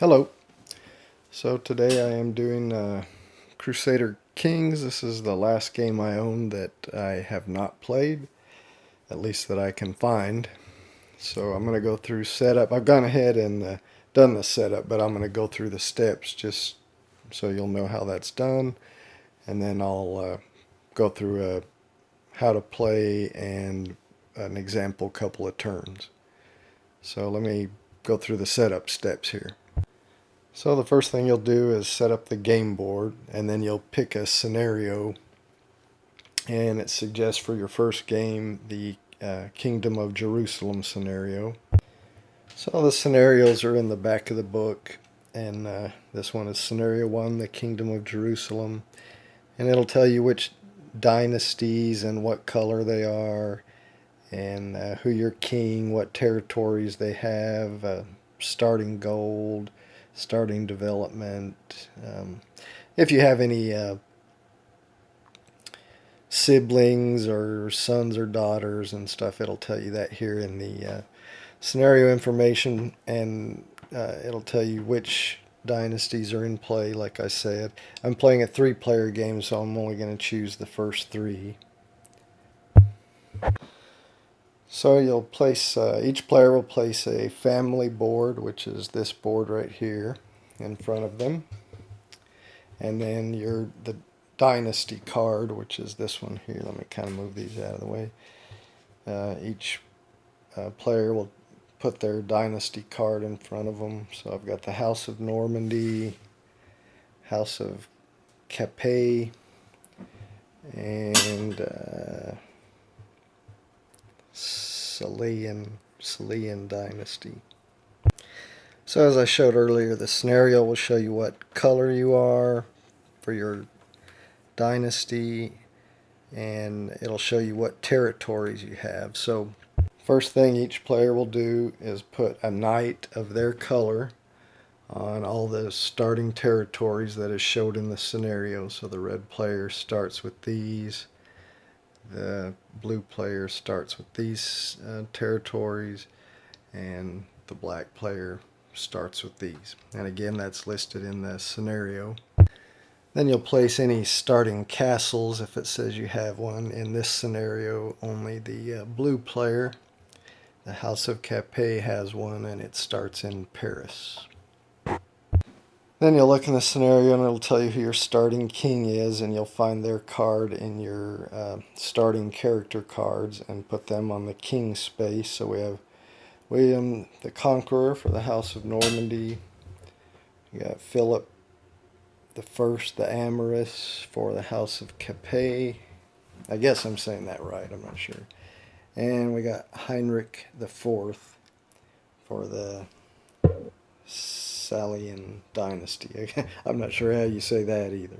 Hello. So today I am doing Crusader Kings. This is the last game I own that I have not played, at least that I can find. So I'm going to go through setup. I've gone ahead and done the setup, but I'm going to go through the steps just so you'll know how that's done. And then I'll go through how to play and an example couple of turns. So let me go through the setup steps here. So the first thing you'll do is set up the game board, and then you'll pick a scenario, and it suggests for your first game the Kingdom of Jerusalem scenario. So the scenarios are in the back of the book, and this one is scenario 1, the Kingdom of Jerusalem, and it'll tell you which dynasties and what color they are, and who your king, what territories they have, starting gold, starting development. If you have any siblings or sons or daughters and stuff, it'll tell you that here in the scenario information, and it'll tell you which dynasties are in play. Like I said, I'm playing a 3-player game, so I'm only going to choose the first 3. So you'll place, each player will place a family board, which is this board right here, in front of them. And then the dynasty card, which is this one here. Let me kind of move these out of the way. Each player will put their dynasty card in front of them. So I've got the House of Normandy, House of Capet, and Salian dynasty. So as I showed earlier, the scenario will show you what color you are for your dynasty, and it'll show you what territories you have. So first thing each player will do is put a knight of their color on all the starting territories that is showed in the scenario. So the red player starts with these, the blue player starts with these territories, and the black player starts with these. And again, that's listed in the scenario. Then you'll place any starting castles if it says you have one. In this scenario, only the blue player, the House of Capet, has one, and it starts in Paris. Then you'll look in the scenario and it'll tell you who your starting king is, and you'll find their card in your starting character cards and put them on the king space. So we have William the Conqueror for the House of Normandy. You got Philip the First, the Amorous, for the House of Capet. I guess I'm saying that right, I'm not sure. And we got Heinrich the Fourth for the Salian dynasty. I'm not sure how you say that either.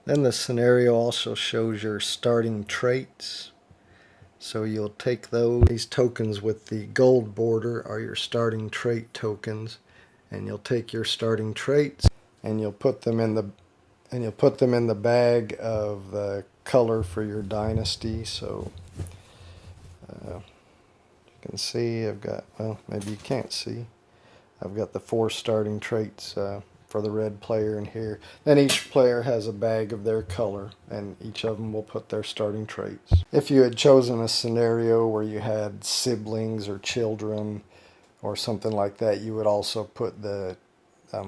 Then the scenario also shows your starting traits. So you'll take these tokens with the gold border are your starting trait tokens, and you'll take your starting traits and you'll put them in the bag of the color for your dynasty. So you can see I've got, well, maybe you can't see, I've got the 4 starting traits for the red player in here. Then each player has a bag of their color, and each of them will put their starting traits. If you had chosen a scenario where you had siblings or children or something like that, you would also put the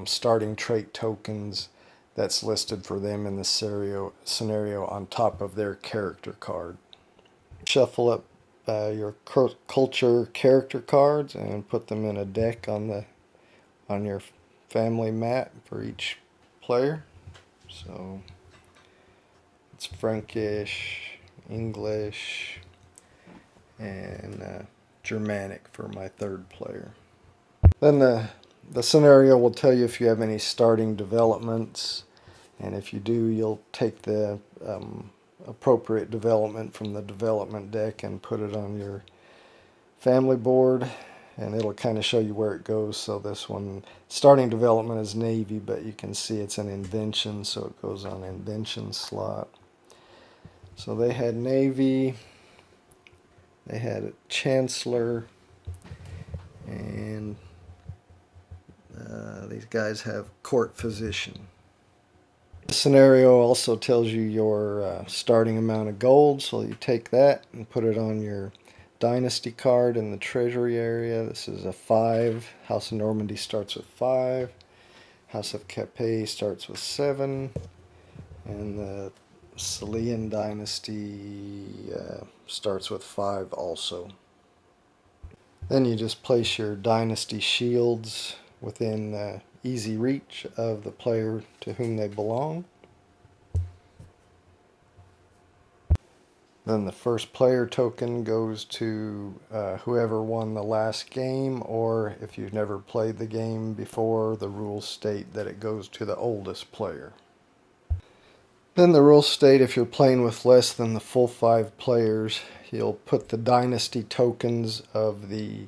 starting trait tokens that's listed for them in the scenario on top of their character card. Shuffle up your culture character cards and put them in a deck on your family mat for each player. So it's Frankish, English, and Germanic for my 3rd player. Then the scenario will tell you if you have any starting developments, and if you do, you'll take the appropriate development from the development deck and put it on your family board, and it'll kind of show you where it goes. So this one, starting development is Navy, but you can see it's an invention, so it goes on invention slot. So they had Navy, they had a Chancellor, and guys have court physician. The scenario also tells you your starting amount of gold, so you take that and put it on your dynasty card in the treasury area. This is a 5. House of Normandy starts with 5. House of Capet starts with 7. And the Salian dynasty starts with 5 also. Then you just place your dynasty shields within easy reach of the player to whom they belong. Then the first player token goes to whoever won the last game, or if you've never played the game before, the rules state that it goes to the oldest player. Then the rules state if you're playing with less than the full 5 players, you'll put the dynasty tokens of the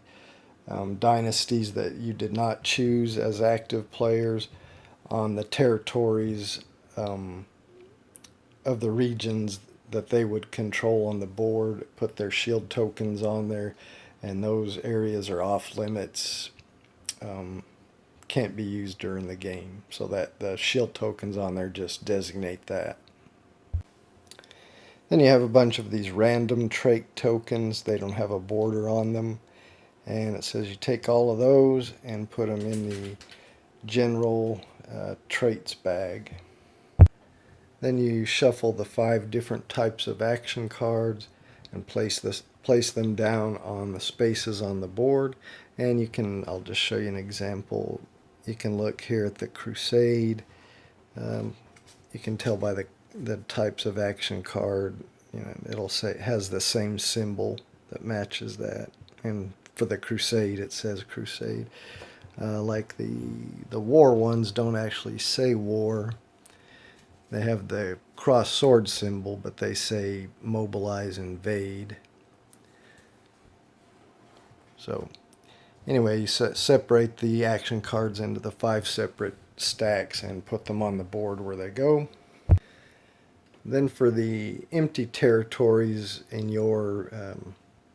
dynasties that you did not choose as active players on the territories of the regions that they would control on the board. Put their shield tokens on there, and those areas are off limits, can't be used during the game, so that the shield tokens on there just designate that. Then you have a bunch of these random trait tokens. They don't have a border on them, and it says you take all of those and put them in the general traits bag. Then you shuffle the 5 different types of action cards and place them down on the spaces on the board. And you can, I'll just show you an example. You can look here at the Crusade. You can tell by the types of action card, it'll say it has the same symbol that matches that. And for the Crusade, it says Crusade. Like the war ones don't actually say war. They have the cross sword symbol, but they say mobilize, invade. So anyway, you separate the action cards into the 5 separate stacks and put them on the board where they go. Then for the empty territories in your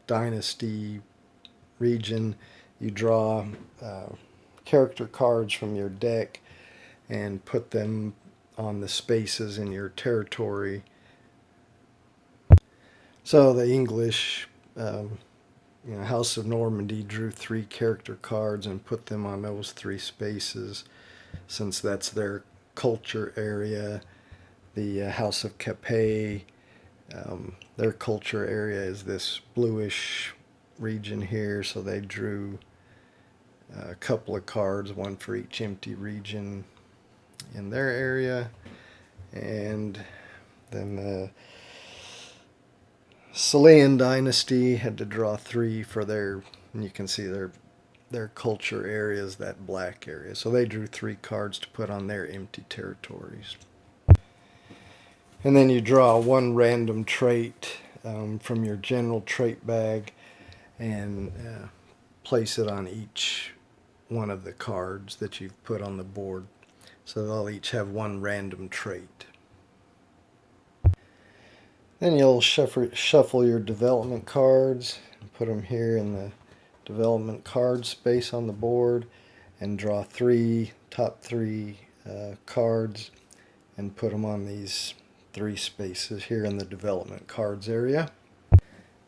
dynasty region, you draw character cards from your deck and put them on the spaces in your territory. So the English House of Normandy drew 3 character cards and put them on those 3 spaces, since that's their culture area. The House of Capet, their culture area is this bluish region here, so they drew a couple of cards, one for each empty region in their area. And then the Salian dynasty had to draw 3 for their, and you can see their culture area is that black area, so they drew 3 cards to put on their empty territories. And then you draw 1 random trait from your general trait bag and place it on each one of the cards that you've put on the board. So they'll each have 1 random trait. Then you'll shuffle your development cards and put them here in the development card space on the board, and draw 3 top 3 cards and put them on these 3 spaces here in the development cards area.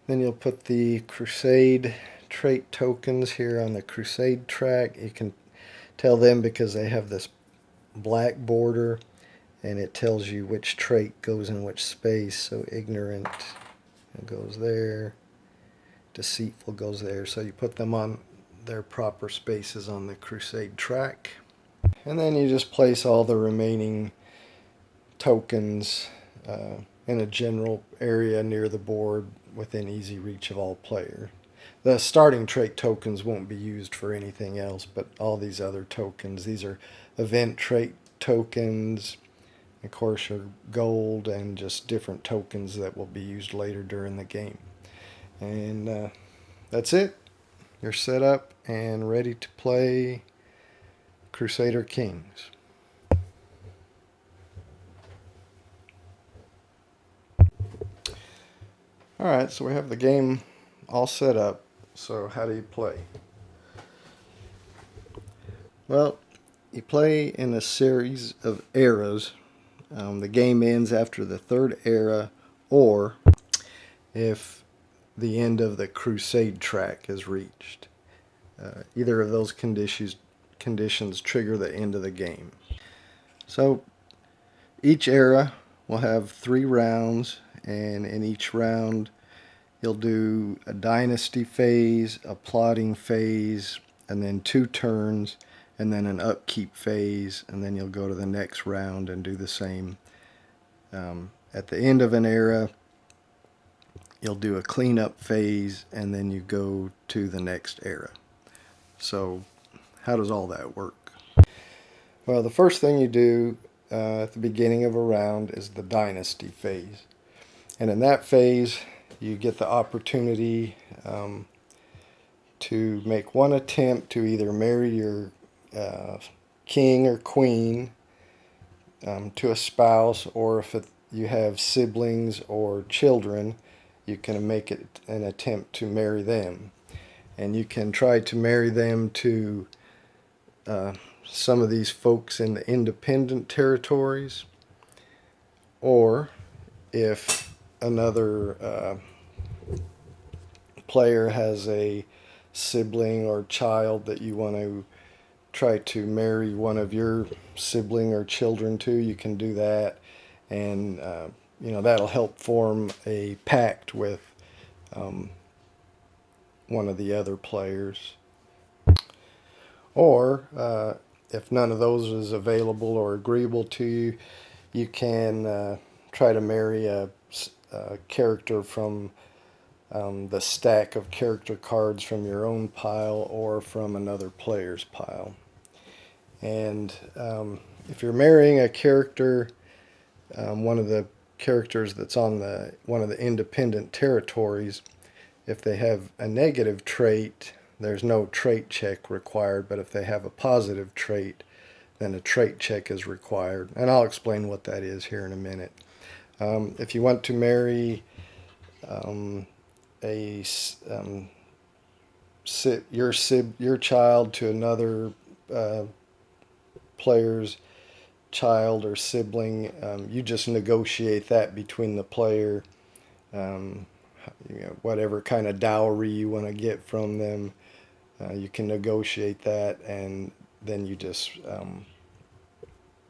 Then you'll put the Crusade trait tokens here on the Crusade track. You can tell them because they have this black border, and it tells you which trait goes in which space. So ignorant goes there, deceitful goes there. So you put them on their proper spaces on the Crusade track. And then you just place all the remaining tokens in a general area near the board within easy reach of all players. The starting trait tokens won't be used for anything else, but all these other tokens, these are event trait tokens, of course, your gold, and just different tokens that will be used later during the game. And that's it. You're set up and ready to play Crusader Kings. Alright, so we have the game all set up. So how do you play? Well, You play in a series of eras. The game ends after the third era, or if the end of the crusade track is reached. Either of those conditions trigger the end of the game. So each era will have 3 rounds, and in each round you'll do a dynasty phase, a plotting phase, and then 2 turns, and then an upkeep phase, and then you'll go to the next round and do the same. At the end of an era, you'll do a cleanup phase, and then you go to the next era. So how does all that work? Well, the first thing you do at the beginning of a round is the dynasty phase. And in that phase, you get the opportunity to make one attempt to either marry your king or queen to a spouse, or if you have siblings or children, you can make it an attempt to marry them. And you can try to marry them to some of these folks in the independent territories, or if another player has a sibling or child that you want to try to marry one of your sibling or children to, you can do that, and that'll help form a pact with one of the other players. Or if none of those is available or agreeable to you, you can try to marry a character from the stack of character cards from your own pile or from another player's pile. And if you're marrying a character, one of the characters that's on one of the independent territories, if they have a negative trait, there's no trait check required, but if they have a positive trait, then a trait check is required. And I'll explain what that is here in a minute. If you want to marry your child to another player's child or sibling, you just negotiate that between the player. Whatever kind of dowry you want to get from them, you can negotiate that, and then you just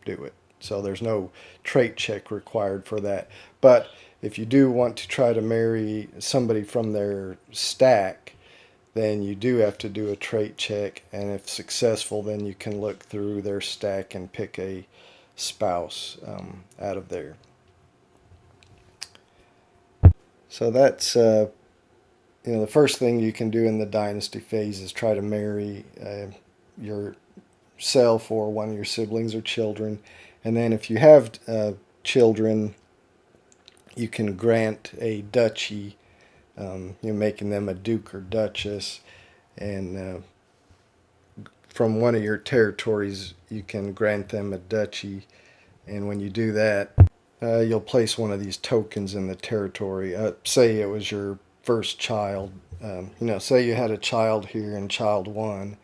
do it. So there's no trait check required for that. But if you do want to try to marry somebody from their stack, then you do have to do a trait check, and if successful, then you can look through their stack and pick a spouse out of there. So that's the first thing you can do in the dynasty phase is try to marry yourself or one of your siblings or children. And then if you have children, you can grant a duchy, making them a duke or duchess, and from one of your territories you can grant them a duchy. And when you do that, you'll place one of these tokens in the territory. Say it was your first child. Say you had a child here in child 1,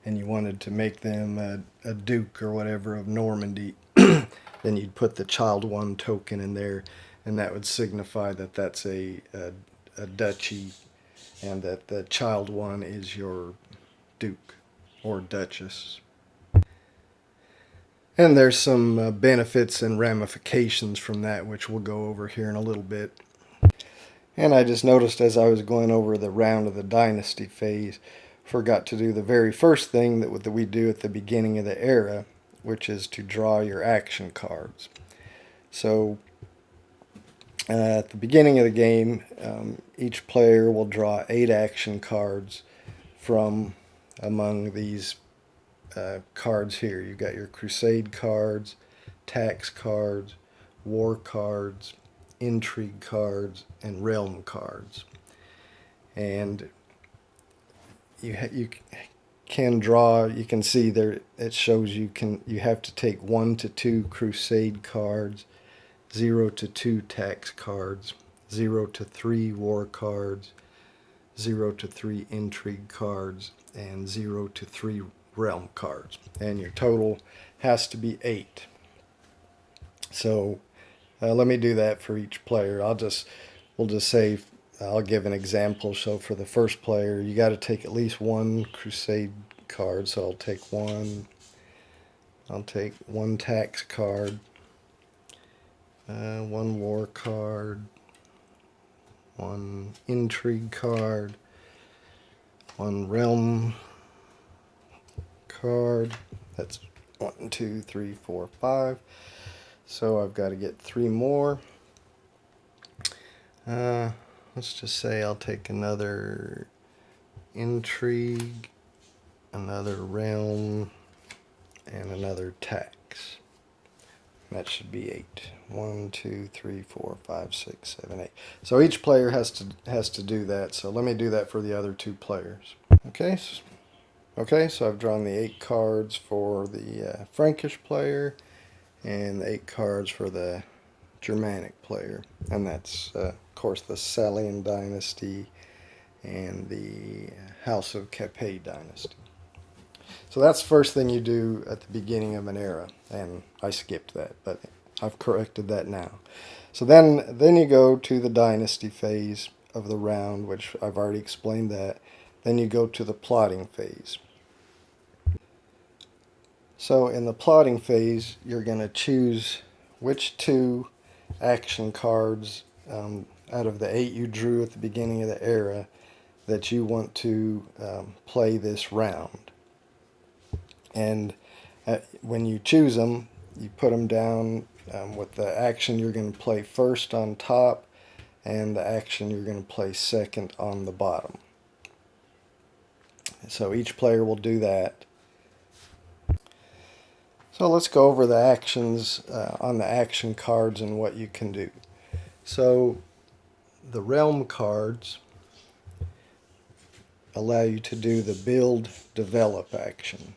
and you wanted to make them a duke or whatever of Normandy. Then you'd put the child 1 token in there, and that would signify that that's a duchy, and that the child 1 is your duke or duchess. And there's some benefits and ramifications from that, which we'll go over here in a little bit. And I just noticed as I was going over the round of the dynasty phase, forgot to do the very first thing that we do at the beginning of the era, which is to draw your action cards. So at the beginning of the game, each player will draw 8 action cards from among these cards here. You've got your crusade cards, tax cards, war cards, intrigue cards, and realm cards. And you can draw, you can see there it shows you have to take 1 to 2 crusade cards, 0 to 2 tax cards, 0 to 3 war cards, 0 to 3 intrigue cards, and 0 to 3 realm cards, and your total has to be 8. So let me do that for each player. We'll just say, I'll give an example. So for the first player, you got to take at least one Crusade card. So I'll take one. I'll take one tax card, one war card, one intrigue card, one realm card. That's 1, 2, 3, 4, 5. So I've got to get 3 more. Let's just say I'll take another intrigue, another realm, and another tax. That should be 8. 1, 2, 3, 4, 5, 6, 7, 8. So each player has to do that. So let me do that for the other 2 players. Okay, so I've drawn the 8 cards for the Frankish player and the 8 cards for the Germanic player, and that's of course the Salian dynasty and the House of Capet dynasty. So that's the first thing you do at the beginning of an era, and I skipped that, but I've corrected that now. So then you go to the dynasty phase of the round, which I've already explained that. Then you go to the plotting phase. So in the plotting phase, you're going to choose which 2 action cards out of the 8 you drew at the beginning of the era that you want to play this round. And when you choose them, you put them down with the action you're going to play first on top and the action you're going to play second on the bottom. So each player will do that. So let's go over the actions on the action cards and what you can do. So the realm cards allow you to do the build develop action.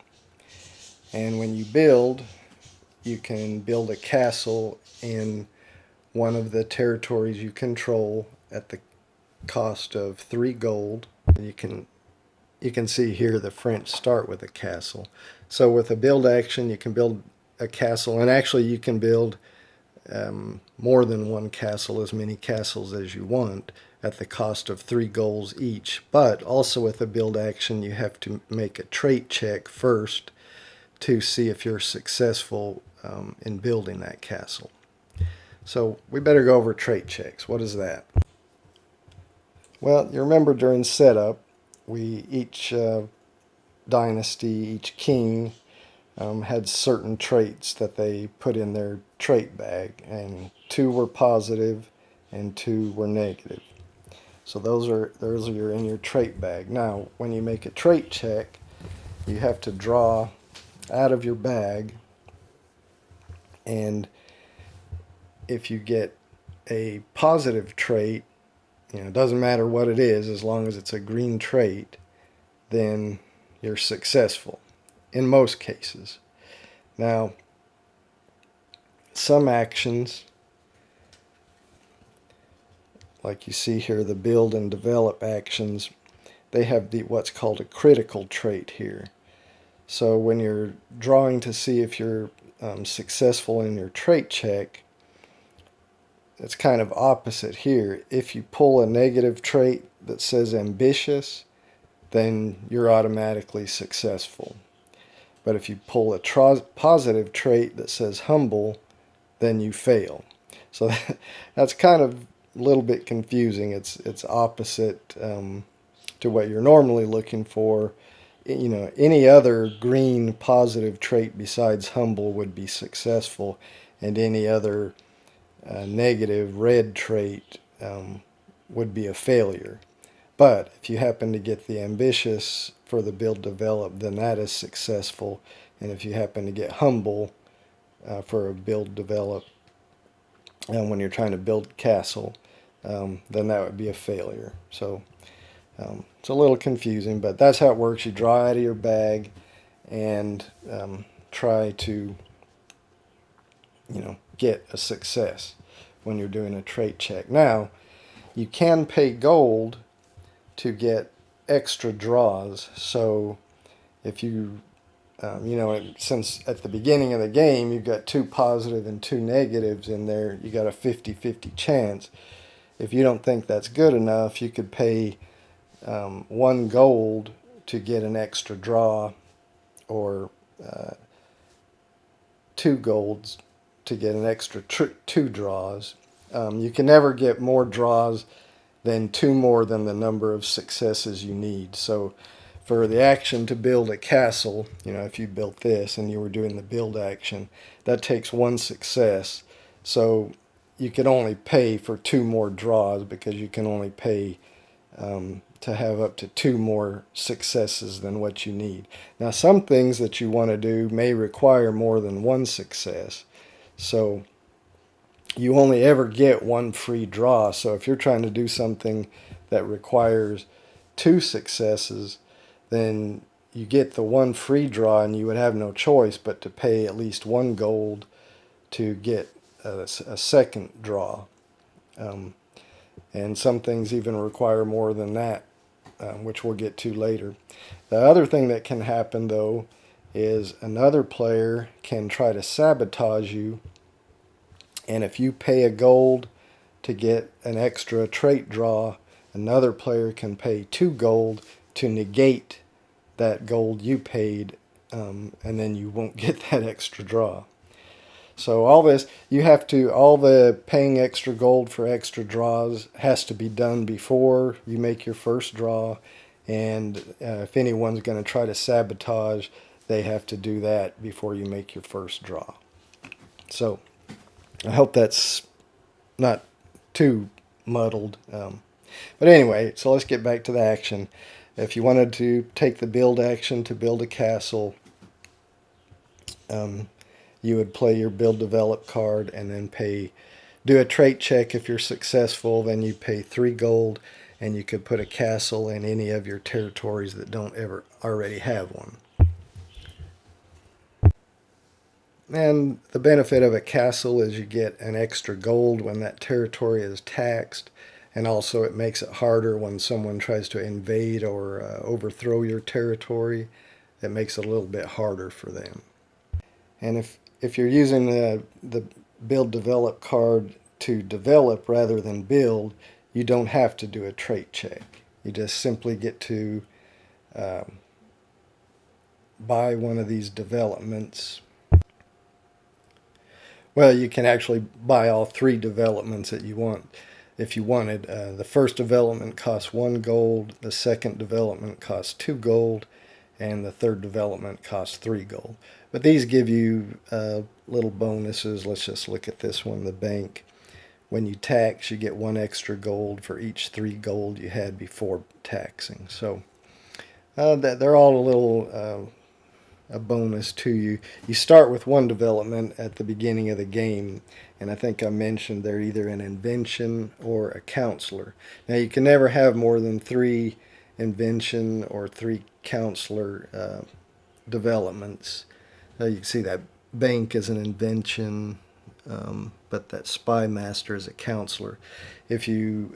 And when you build, you can build a castle in one of the territories you control at the cost of 3 gold. You can see here the French start with a castle. So with a build action, you can build a castle, and actually you can build more than one castle, as many castles as you want, at the cost of 3 golds each. But also with a build action, you have to make a trait check first to see if you're successful in building that castle. So we better go over trait checks. What is that? Well, you remember during setup, each dynasty, each king had certain traits that they put in their trait bag, and 2 were positive and 2 were negative. So those are in your trait bag. Now, when you make a trait check, you have to draw out of your bag, and if you get a positive trait, it doesn't matter what it is, as long as it's a green trait, then you're successful in most cases. Now, some actions, like you see here, the build and develop actions, they have what's called a critical trait here. So when you're drawing to see if you're successful in your trait check, it's kind of opposite here. If you pull a negative trait that says ambitious, then you're automatically successful. But if you pull a positive trait that says humble, then you fail. So that's kind of a little bit confusing. It's opposite to what you're normally looking for. Any other green positive trait besides humble would be successful, and any other negative red trait would be a failure. But if you happen to get the ambitious for the build develop, then that is successful. And if you happen to get humble for a build develop, when you're trying to build castle, then that would be a failure. So it's a little confusing, but that's how it works. You draw out of your bag and try to get a success when you're doing a trait check. Now, you can pay gold to get extra draws. So if you since at the beginning of the game you've got 2 positive and 2 negatives in there, you got a 50-50 chance. If you don't think that's good enough, you could pay 1 gold to get an extra draw, or 2 golds to get an extra 2 draws. You can never get more draws than 2 more than the number of successes you need. So for the action to build a castle, if you built this and you were doing the build action, that takes 1 success. So you can only pay for 2 more draws, because you can only pay to have up to 2 more successes than what you need. Now, some things that you want to do may require more than 1 success. So you only ever get 1 free draw. So if you're trying to do something that requires 2 successes, then you get the 1 free draw and you would have no choice but to pay at least 1 gold to get a second draw. And some things even require more than that, which we'll get to later. The other thing that can happen, though, is another player can try to sabotage you, and if you pay a gold to get an extra trait draw, another player can pay 2 gold to negate that gold you paid, and then you won't get that extra draw. So all the paying extra gold for extra draws has to be done before you make your first draw, and if anyone's going to try to sabotage, they have to do that before you make your first draw. So I hope that's not too muddled. But anyway, so let's get back to the action. If you wanted to take the build action to build a castle, you would play your build develop card and then do a trait check. If you're successful, then you pay 3 gold, and you could put a castle in any of your territories that don't ever already have one. And the benefit of a castle is you get an extra gold when that territory is taxed, and also it makes it harder when someone tries to invade or overthrow your territory. It makes it a little bit harder for them. And if you're using the build develop card to develop rather than build, you don't have to do a trait check. You just simply get to buy one of these developments. Well, you can actually buy all 3 developments that you want if you wanted. The first development costs 1 gold, the second development costs 2 gold, and the third development costs 3 gold. But these give you little bonuses. Let's just look at this one, the bank. When you tax, you get 1 extra gold for each 3 gold you had before taxing. So they're all a little a bonus to you. You start with 1 development at the beginning of the game, and I think I mentioned they're either an invention or a counselor. Now, you can never have more than 3 invention or 3 counselor developments. You can see that bank is an invention, but that spy master is a counselor. If you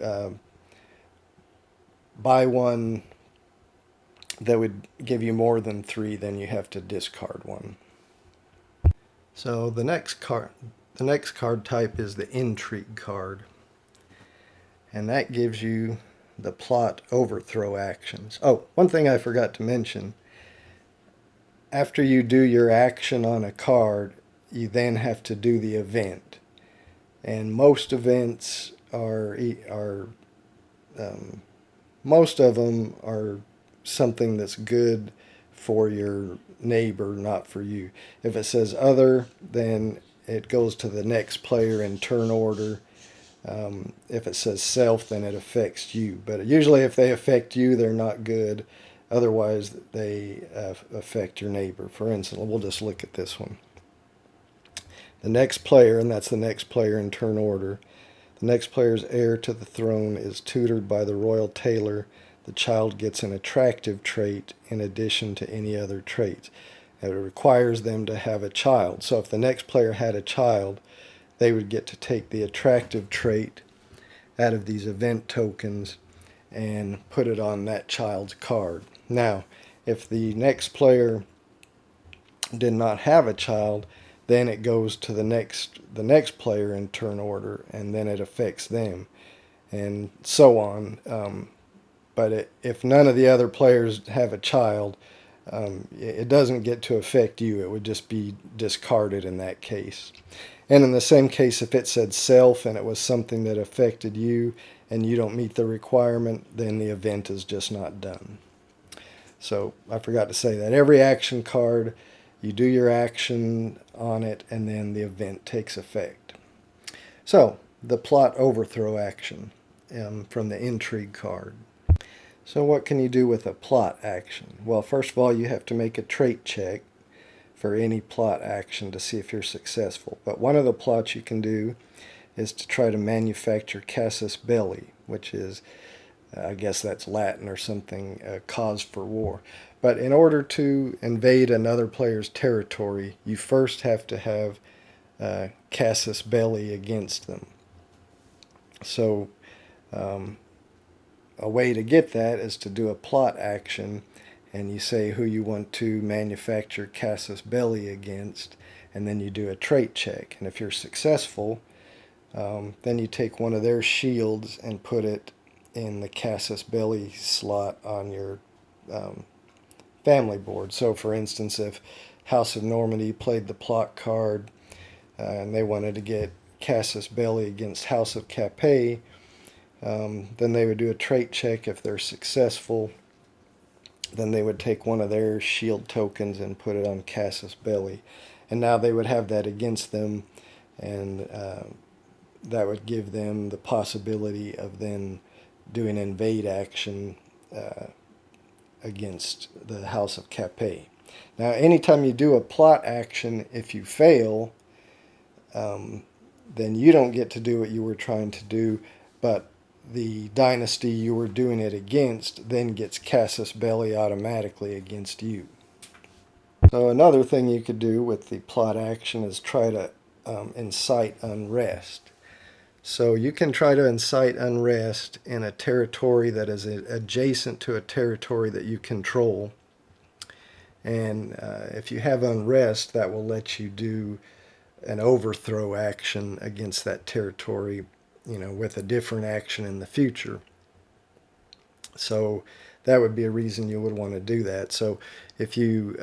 buy one that would give you more than 3, then you have to discard 1. So the next card type is the intrigue card, and that gives you the plot overthrow actions. Oh, one thing I forgot to mention. After you do your action on a card, you then have to do the event, and most events most of them are something that's good for your neighbor, not for you. If it says other, then it goes to the next player in turn order. If it says self, then it affects you. But usually if they affect you, they're not good. Otherwise, they affect your neighbor. For instance, we'll just look at this one. The next player, and that's the next player in turn order, the next player's heir to the throne is tutored by the royal tailor. The child gets an attractive trait in addition to any other traits. It requires them to have a child. So if the next player had a child, they would get to take the attractive trait out of these event tokens and put it on that child's card. Now, if the next player did not have a child, then it goes to the next player in turn order, and then it affects them, and so on. But if none of the other players have a child, it doesn't get to affect you. It would just be discarded in that case. And in the same case, if it said self and it was something that affected you and you don't meet the requirement, then the event is just not done. So I forgot to say that. Every action card, you do your action on it, and then the event takes effect. So the plot overthrow action from the intrigue card. So what can you do with a plot action? Well, first of all, you have to make a trait check for any plot action to see if you're successful. But one of the plots you can do is to try to manufacture casus belli, which is, I guess that's Latin or something, cause for war. But in order to invade another player's territory, you first have to have casus belli against them. So a way to get that is to do a plot action, and you say who you want to manufacture casus belli against, and then you do a trait check. And if you're successful, then you take one of their shields and put it in the casus belli slot on your family board. So for instance, if House of Normandy played the plot card and they wanted to get casus belli against House of Capet, then they would do a trait check. If they're successful, then they would take one of their shield tokens and put it on casus belli. And now they would have that against them, and that would give them the possibility of then doing invade action against the House of Capet. Now, anytime you do a plot action, if you fail, then you don't get to do what you were trying to do, but the dynasty you were doing it against then gets casus belli automatically against you. So another thing you could do with the plot action is try to incite unrest. So you can try to incite unrest in a territory that is adjacent to a territory that you control. And if you have unrest, that will let you do an overthrow action against that territory, with a different action in the future. So that would be a reason you would want to do that. So if you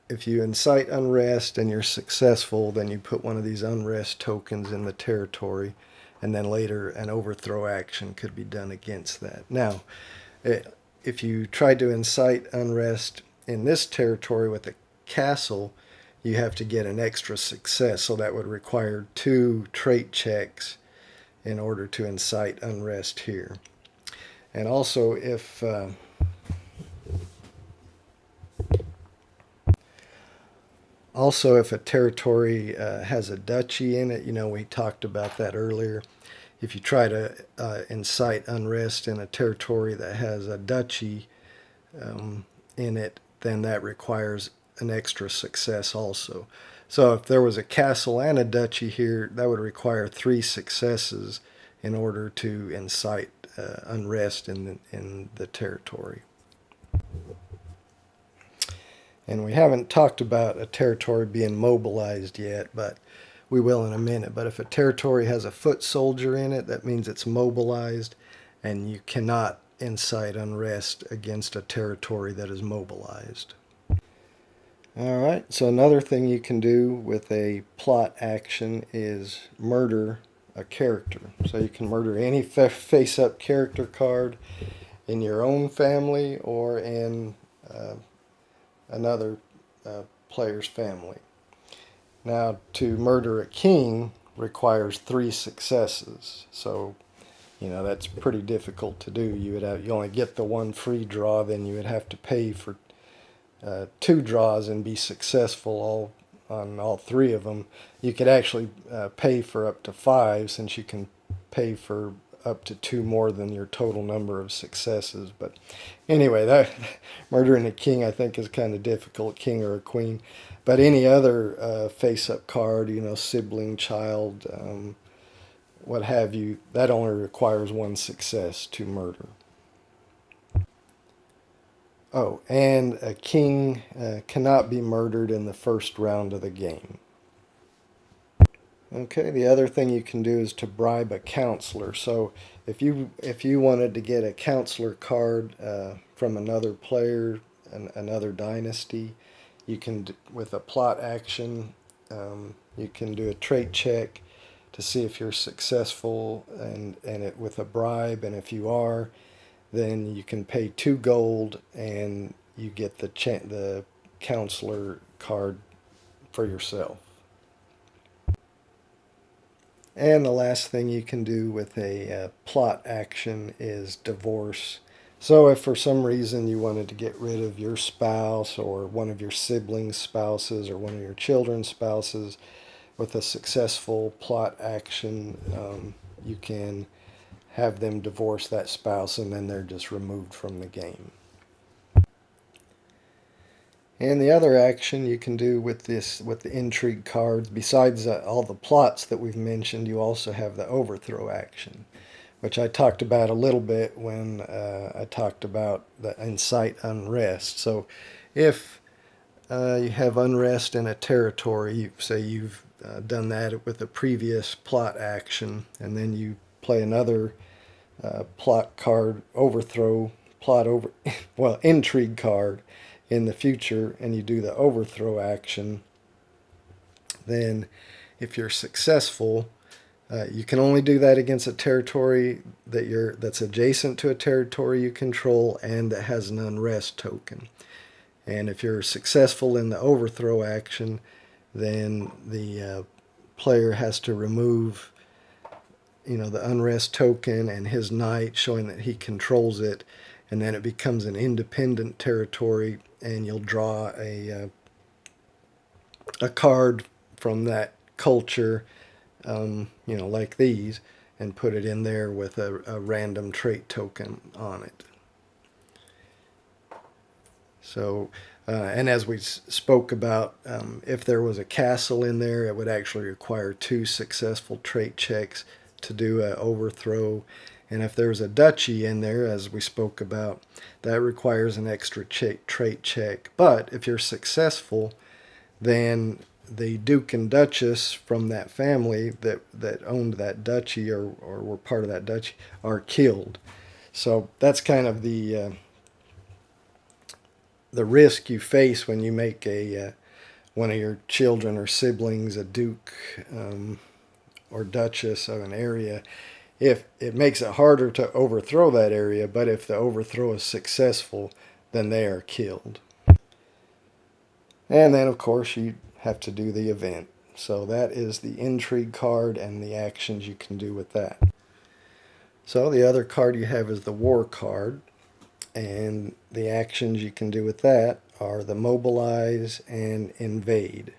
incite unrest and you're successful, then you put one of these unrest tokens in the territory, and then later an overthrow action could be done against that. Now, if you try to incite unrest in this territory with a castle, you have to get an extra success, so that would require 2 trait checks in order to incite unrest here. And also, if a territory has a duchy in it, we talked about that earlier. If you try to incite unrest in a territory that has a duchy in it, then that requires an extra success also. So if there was a castle and a duchy here, that would require 3 successes in order to incite unrest in the territory. And we haven't talked about a territory being mobilized yet, but we will in a minute. But if a territory has a foot soldier in it, that means it's mobilized, and you cannot incite unrest against a territory that is mobilized. All right, so another thing you can do with a plot action is murder a character. So you can murder any face-up character card in your own family or in another player's family. Now, to murder a king requires 3 successes, so that's pretty difficult to do. You only get the 1 free draw, then you would have to pay for 2 draws and be successful on all 3 of them. You could actually pay for up to 5, since you can pay for up to 2 more than your total number of successes. But anyway, murdering a king, I think, is kind of difficult, king or a queen. But any other face-up card, sibling, child, what have you, that only requires 1 success to murder. Oh, and a king cannot be murdered in the first round of the game. Okay, the other thing you can do is to bribe a counselor. So if you wanted to get a counselor card from another player, another dynasty, you can with a plot action, you can do a trait check to see if you're successful, and it with a bribe, and if you are, then you can pay 2 gold and you get the counselor card for yourself. And the last thing you can do with a plot action is divorce. So if for some reason you wanted to get rid of your spouse or one of your siblings' spouses or one of your children's spouses, with a successful plot action, you can have them divorce that spouse and then they're just removed from the game. And the other action you can do with the intrigue cards, besides all the plots that we've mentioned, you also have the overthrow action, which I talked about a little bit when I talked about the incite unrest. So if you have unrest in a territory, say you've done that with a previous plot action, and then you play another plot card, overthrow, well, intrigue card in the future, and you do the overthrow action, then if you're successful, you can only do that against a territory that's adjacent to a territory you control and that has an unrest token. And if you're successful in the overthrow action, then the player has to remove, the unrest token and his knight, showing that he controls it, and then it becomes an independent territory, and you'll draw a card from that culture, like these, and put it in there with a random trait token on it. So, and as we spoke about, if there was a castle in there, it would actually require 2 successful trait checks to do an overthrow. And if there's a duchy in there, as we spoke about, that requires an extra trait check. But if you're successful, then the Duke and Duchess from that family that owned that duchy or were part of that duchy are killed. So that's kind of the risk you face when you make one of your children or siblings a Duke or Duchess of an area. If it makes it harder to overthrow that area, but if the overthrow is successful, then they are killed. And then, of course, you have to do the event. So that is the intrigue card and the actions you can do with that. So the other card you have is the war card, and the actions you can do with that are the mobilize and invade.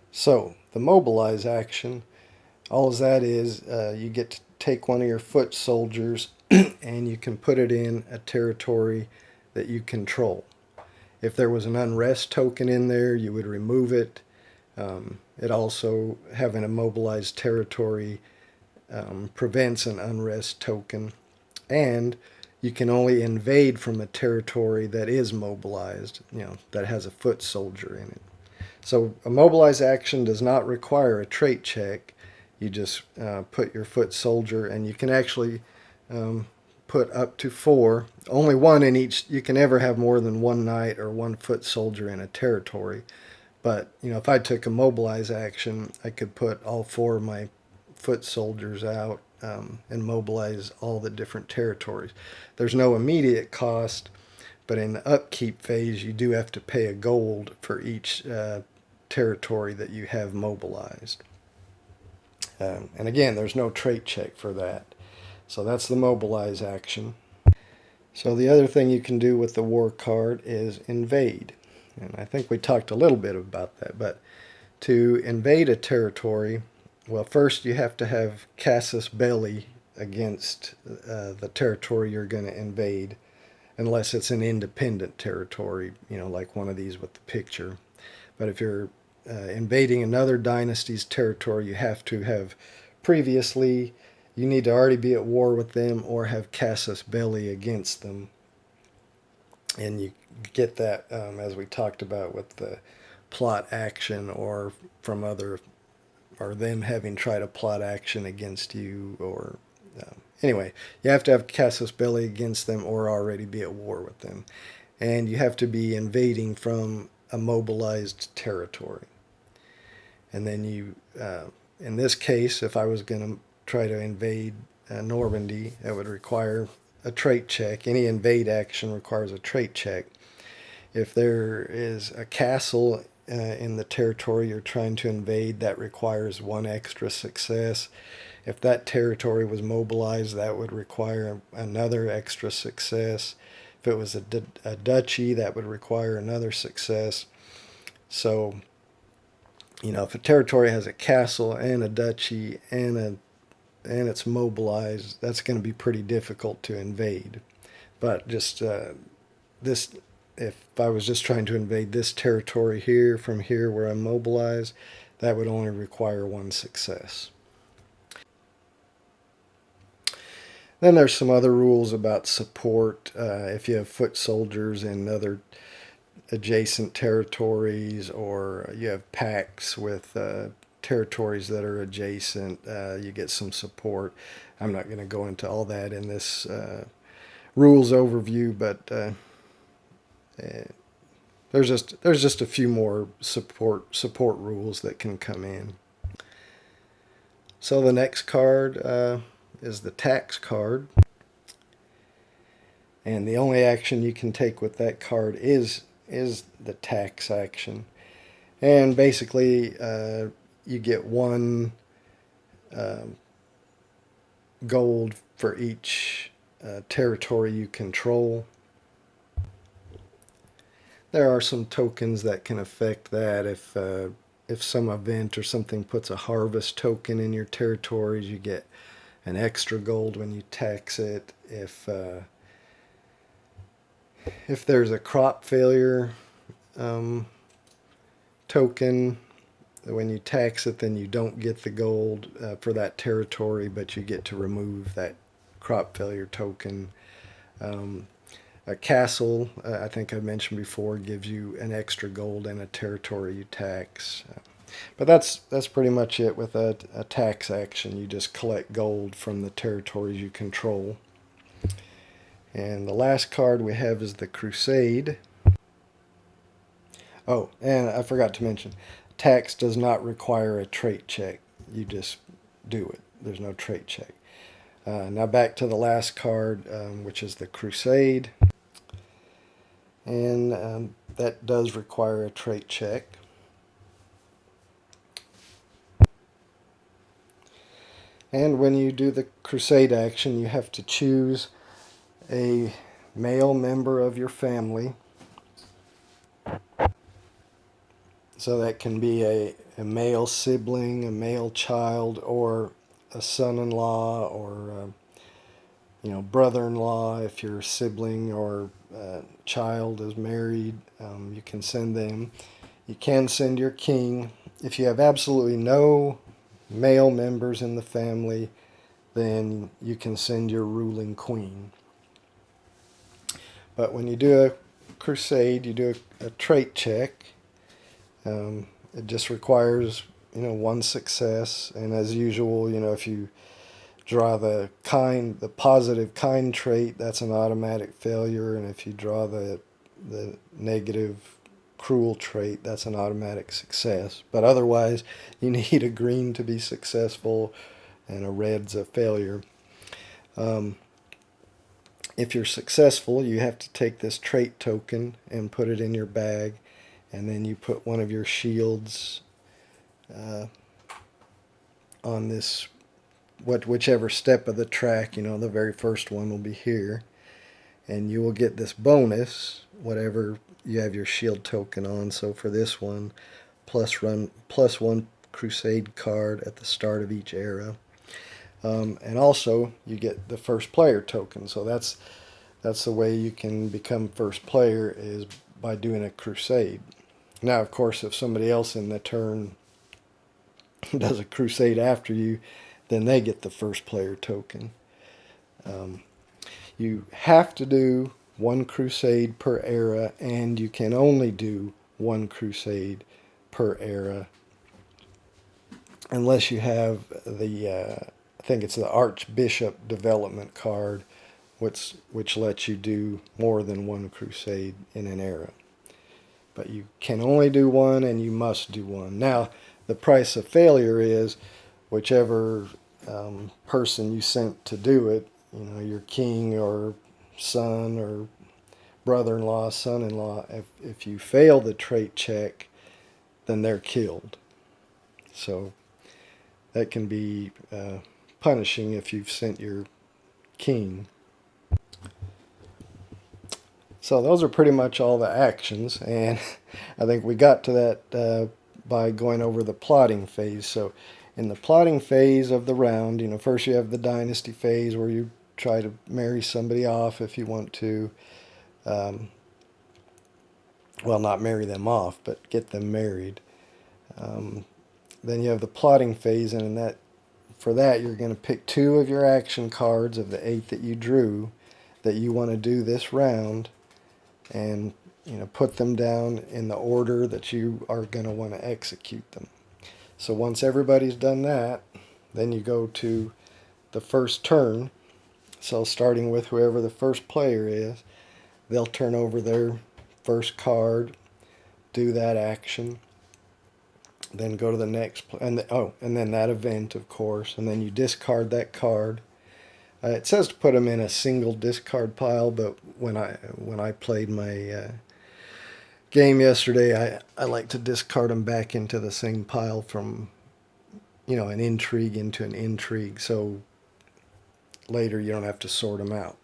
So the mobilize action, all that is, you get to take one of your foot soldiers and you can put it in a territory that you control. If there was an unrest token in there, you would remove it. It also, having a mobilized territory prevents an unrest token. And you can only invade from a territory that is mobilized, that has a foot soldier in it. So a mobilize action does not require a trait check. You just put your foot soldier, and you can actually put up to 4. Only one in each. You can never have more than 1 knight or 1 foot soldier in a territory. But if I took a mobilize action, I could put all 4 of my foot soldiers out and mobilize all the different territories. There's no immediate cost, but in the upkeep phase, you do have to pay a gold for each territory that you have mobilized. And again, there's no trait check for that. So that's the mobilize action. So the other thing you can do with the war card is invade. And I think we talked a little bit about that. But to invade a territory, well, first you have to have casus belli against the territory you're going to invade, unless it's an independent territory, like one of these with the picture. But if you're invading another dynasty's territory, you have to have previously, you need to already be at war with them or have casus belli against them and you get that as we talked about with the plot action, or from other, or them having tried to plot action against you, or anyway, you have to have casus belli against them or already be at war with them, and you have to be invading from a mobilized territory. And then you, in this case, if I was going to try to invade Normandy, it would require a trait check. Any invade action requires a trait check. If there is a castle in the territory you're trying to invade, that requires one extra success. If that territory was mobilized, that would require another extra success. If it was a duchy, that would require another success. So, if a territory has a castle and a duchy and it's mobilized, that's going to be pretty difficult to invade. But just this, if I was just trying to invade this territory here from here where I'm mobilized, that would only require one success. Then there's some other rules about support. If you have foot soldiers in other adjacent territories, or you have pacts with territories that are adjacent, you get some support. I'm not going to go into all that in this rules overview, but there's just a few more support rules that can come in. So the next card is the tax card, and the only action you can take with that card is the tax action. And basically, you get one gold for each territory you control. There are some tokens that can affect that. If some event or something puts a harvest token in your territories, you get an extra gold when you tax it. If there's a crop failure token, when you tax it, then you don't get the gold for that territory, but you get to remove that crop failure token. A castle, I think I mentioned before, gives you an extra gold in a territory you tax. But that's pretty much it with a tax action. You just collect gold from the territories you control. And the last card we have is the Crusade. Oh, and I forgot to mention, tax does not require a trait check. You just do it. There's no trait check. Now back to the last card, which is the Crusade. And that does require a trait check. And when you do the Crusade action, you have to choose a male member of your family. So that can be a male sibling, a male child, or a son-in-law, or brother-in-law. If your sibling or child is married, you can send them. You can send your king. If you have absolutely no male members in the family, then you can send your ruling queen. But when you do a crusade, you do a trait check. It just requires one success, and as usual, if you draw the positive kind trait, that's an automatic failure, and if you draw the negative cruel trait, that's an automatic success. But otherwise, you need a green to be successful, and a red's a failure. If you're successful, you have to take this trait token and put it in your bag, and then you put one of your shields on this, whichever step of the track. The very first one will be here, and you will get this bonus, whatever you have your shield token on. So for this one, plus one crusade card at the start of each era. And also you get the first player token. So that's the way you can become first player, is by doing a crusade. Now, of course, if somebody else in the turn does a crusade after you, then they get the first player token. You have to do one crusade per era, and you can only do one crusade per era unless you have the I think it's the Archbishop development card, which lets you do more than one crusade in an era. But you can only do one, and you must do one. Now, the price of failure is whichever person you sent to do it, your king or son or brother-in-law, son-in-law, if you fail the trait check, then they're killed. So that can be punishing if you've sent your king. So those are pretty much all the actions, and I think we got to that by going over the plotting phase. So in the plotting phase of the round, first you have the dynasty phase where you try to marry somebody off if you want to. Well, not marry them off, but get them married. Then you have the plotting phase, and for that you're going to pick 2 of your action cards of the 8 that you drew that you want to do this round, and put them down in the order that you are going to want to execute them. So once everybody's done that, then you go to the first turn. So starting with whoever the first player is, they'll turn over their first card, do that action, then go to the next and then that event, of course, and then you discard that card. It says to put them in a single discard pile, but when I played my game yesterday, I like to discard them back into the same pile from an intrigue into an intrigue, so later you don't have to sort them out.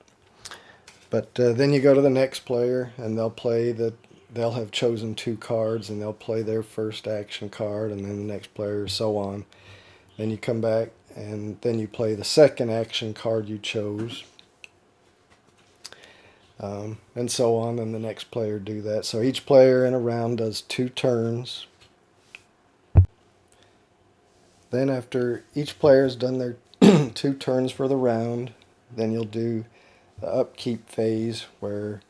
But then you go to the next player, and they'll have chosen 2 cards, and they'll play their first action card, and then the next player, so on. Then you come back, and then you play the second action card you chose, and so on, and the next player do that. So each player in a round does 2 turns. Then after each player's done their 2 turns for the round, then you'll do the upkeep phase where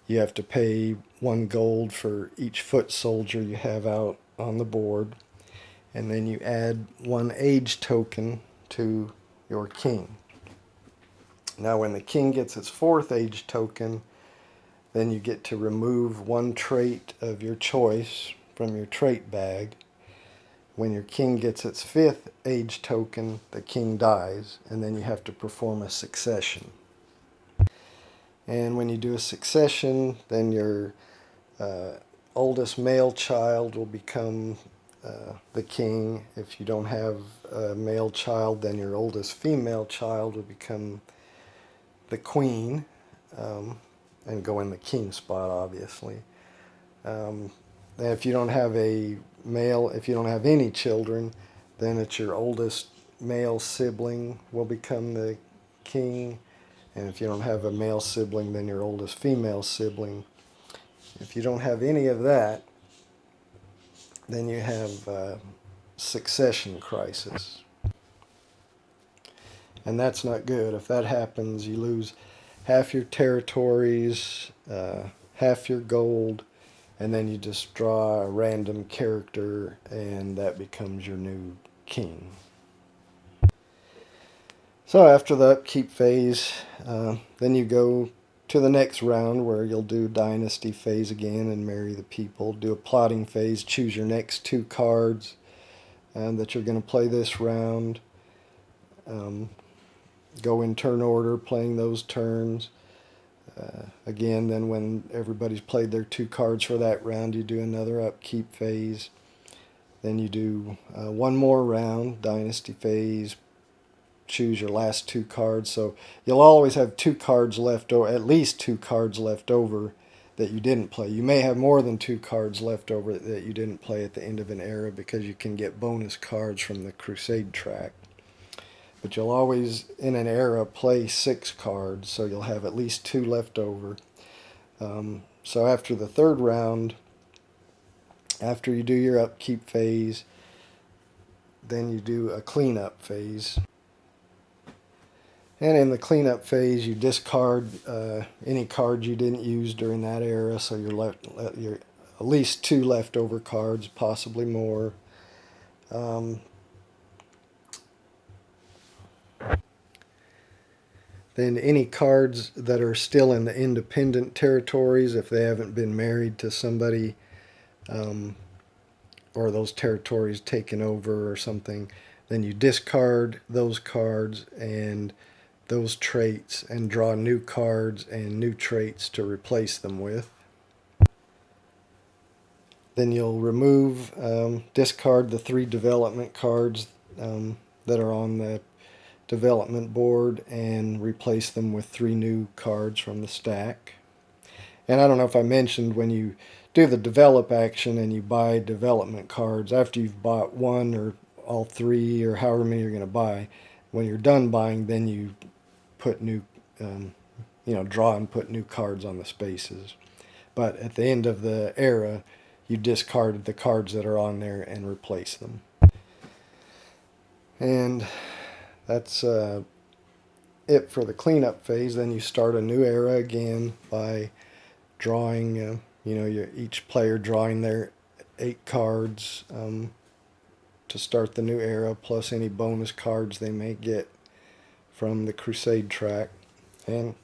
you have to pay 1 gold for each foot soldier you have out on the board. And then you add 1 age token to your king. Now when the king gets its 4th age token, then you get to remove 1 trait of your choice from your trait bag. When your king gets its 5th age token, the king dies, and then you have to perform a succession. And when you do a succession, then your oldest male child will become the king. If you don't have a male child, then your oldest female child will become the queen, and go in the king spot, obviously. And if you don't have if you don't have any children, then it's your oldest male sibling will become the king. And if you don't have a male sibling, then your oldest female sibling. If you don't have any of that, then you have succession crisis. And that's not good. If that happens, you lose half your territories, half your gold, and then you just draw a random character, and that becomes your new king. So after the upkeep phase, then you go to the next round where you'll do dynasty phase again and marry the people. Do a plotting phase, choose your next 2 cards that you're going to play this round. Go in turn order, playing those turns. Again, then when everybody's played their 2 cards for that round, you do another upkeep phase. Then you do 1 more round, dynasty phase, choose your last 2 cards. So you'll always have 2 cards left, or at least 2 cards left over that you didn't play. You may have more than 2 cards left over that you didn't play at the end of an era, because you can get bonus cards from the Crusade track. But you'll always, in an era, play 6 cards, so you'll have at least 2 left over. So after the 3rd round, after you do your upkeep phase, then you do a cleanup phase. And in the cleanup phase, you discard any cards you didn't use during that era, so you're at least 2 leftover cards, possibly more. Then any cards that are still in the independent territories, if they haven't been married to somebody, or those territories taken over or something, then you discard those cards and those traits and draw new cards and new traits to replace them with. Then you'll discard the 3 development cards that are on the development board and replace them with 3 new cards from the stack. And I don't know if I mentioned, when you do the develop action and you buy development cards, after you've bought 1 or all 3 or however many you're going to buy, when you're done buying, then you put new, draw and put new cards on the spaces. But at the end of the era, you discarded the cards that are on there and replace them. And that's it for the cleanup phase. Then you start a new era again by drawing, each player drawing their 8 cards to start the new era, plus any bonus cards they may get from the Crusade track. And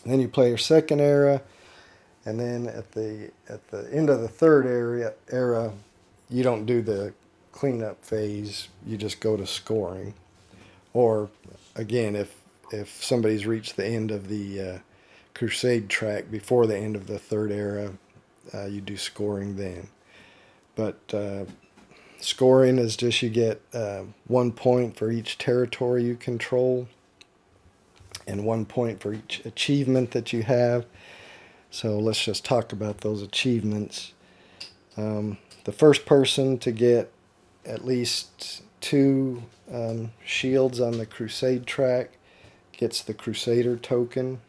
then you play your second era, and then at the end of the third era, you don't do the cleanup phase. You just go to scoring. Or again, if somebody's reached the end of the Crusade track before the end of the third era, you do scoring then. But scoring is just, you get 1 point for each territory you control and 1 point for each achievement that you have. So let's just talk about those achievements. The first person to get at least 2 shields on the Crusade track gets the Crusader token.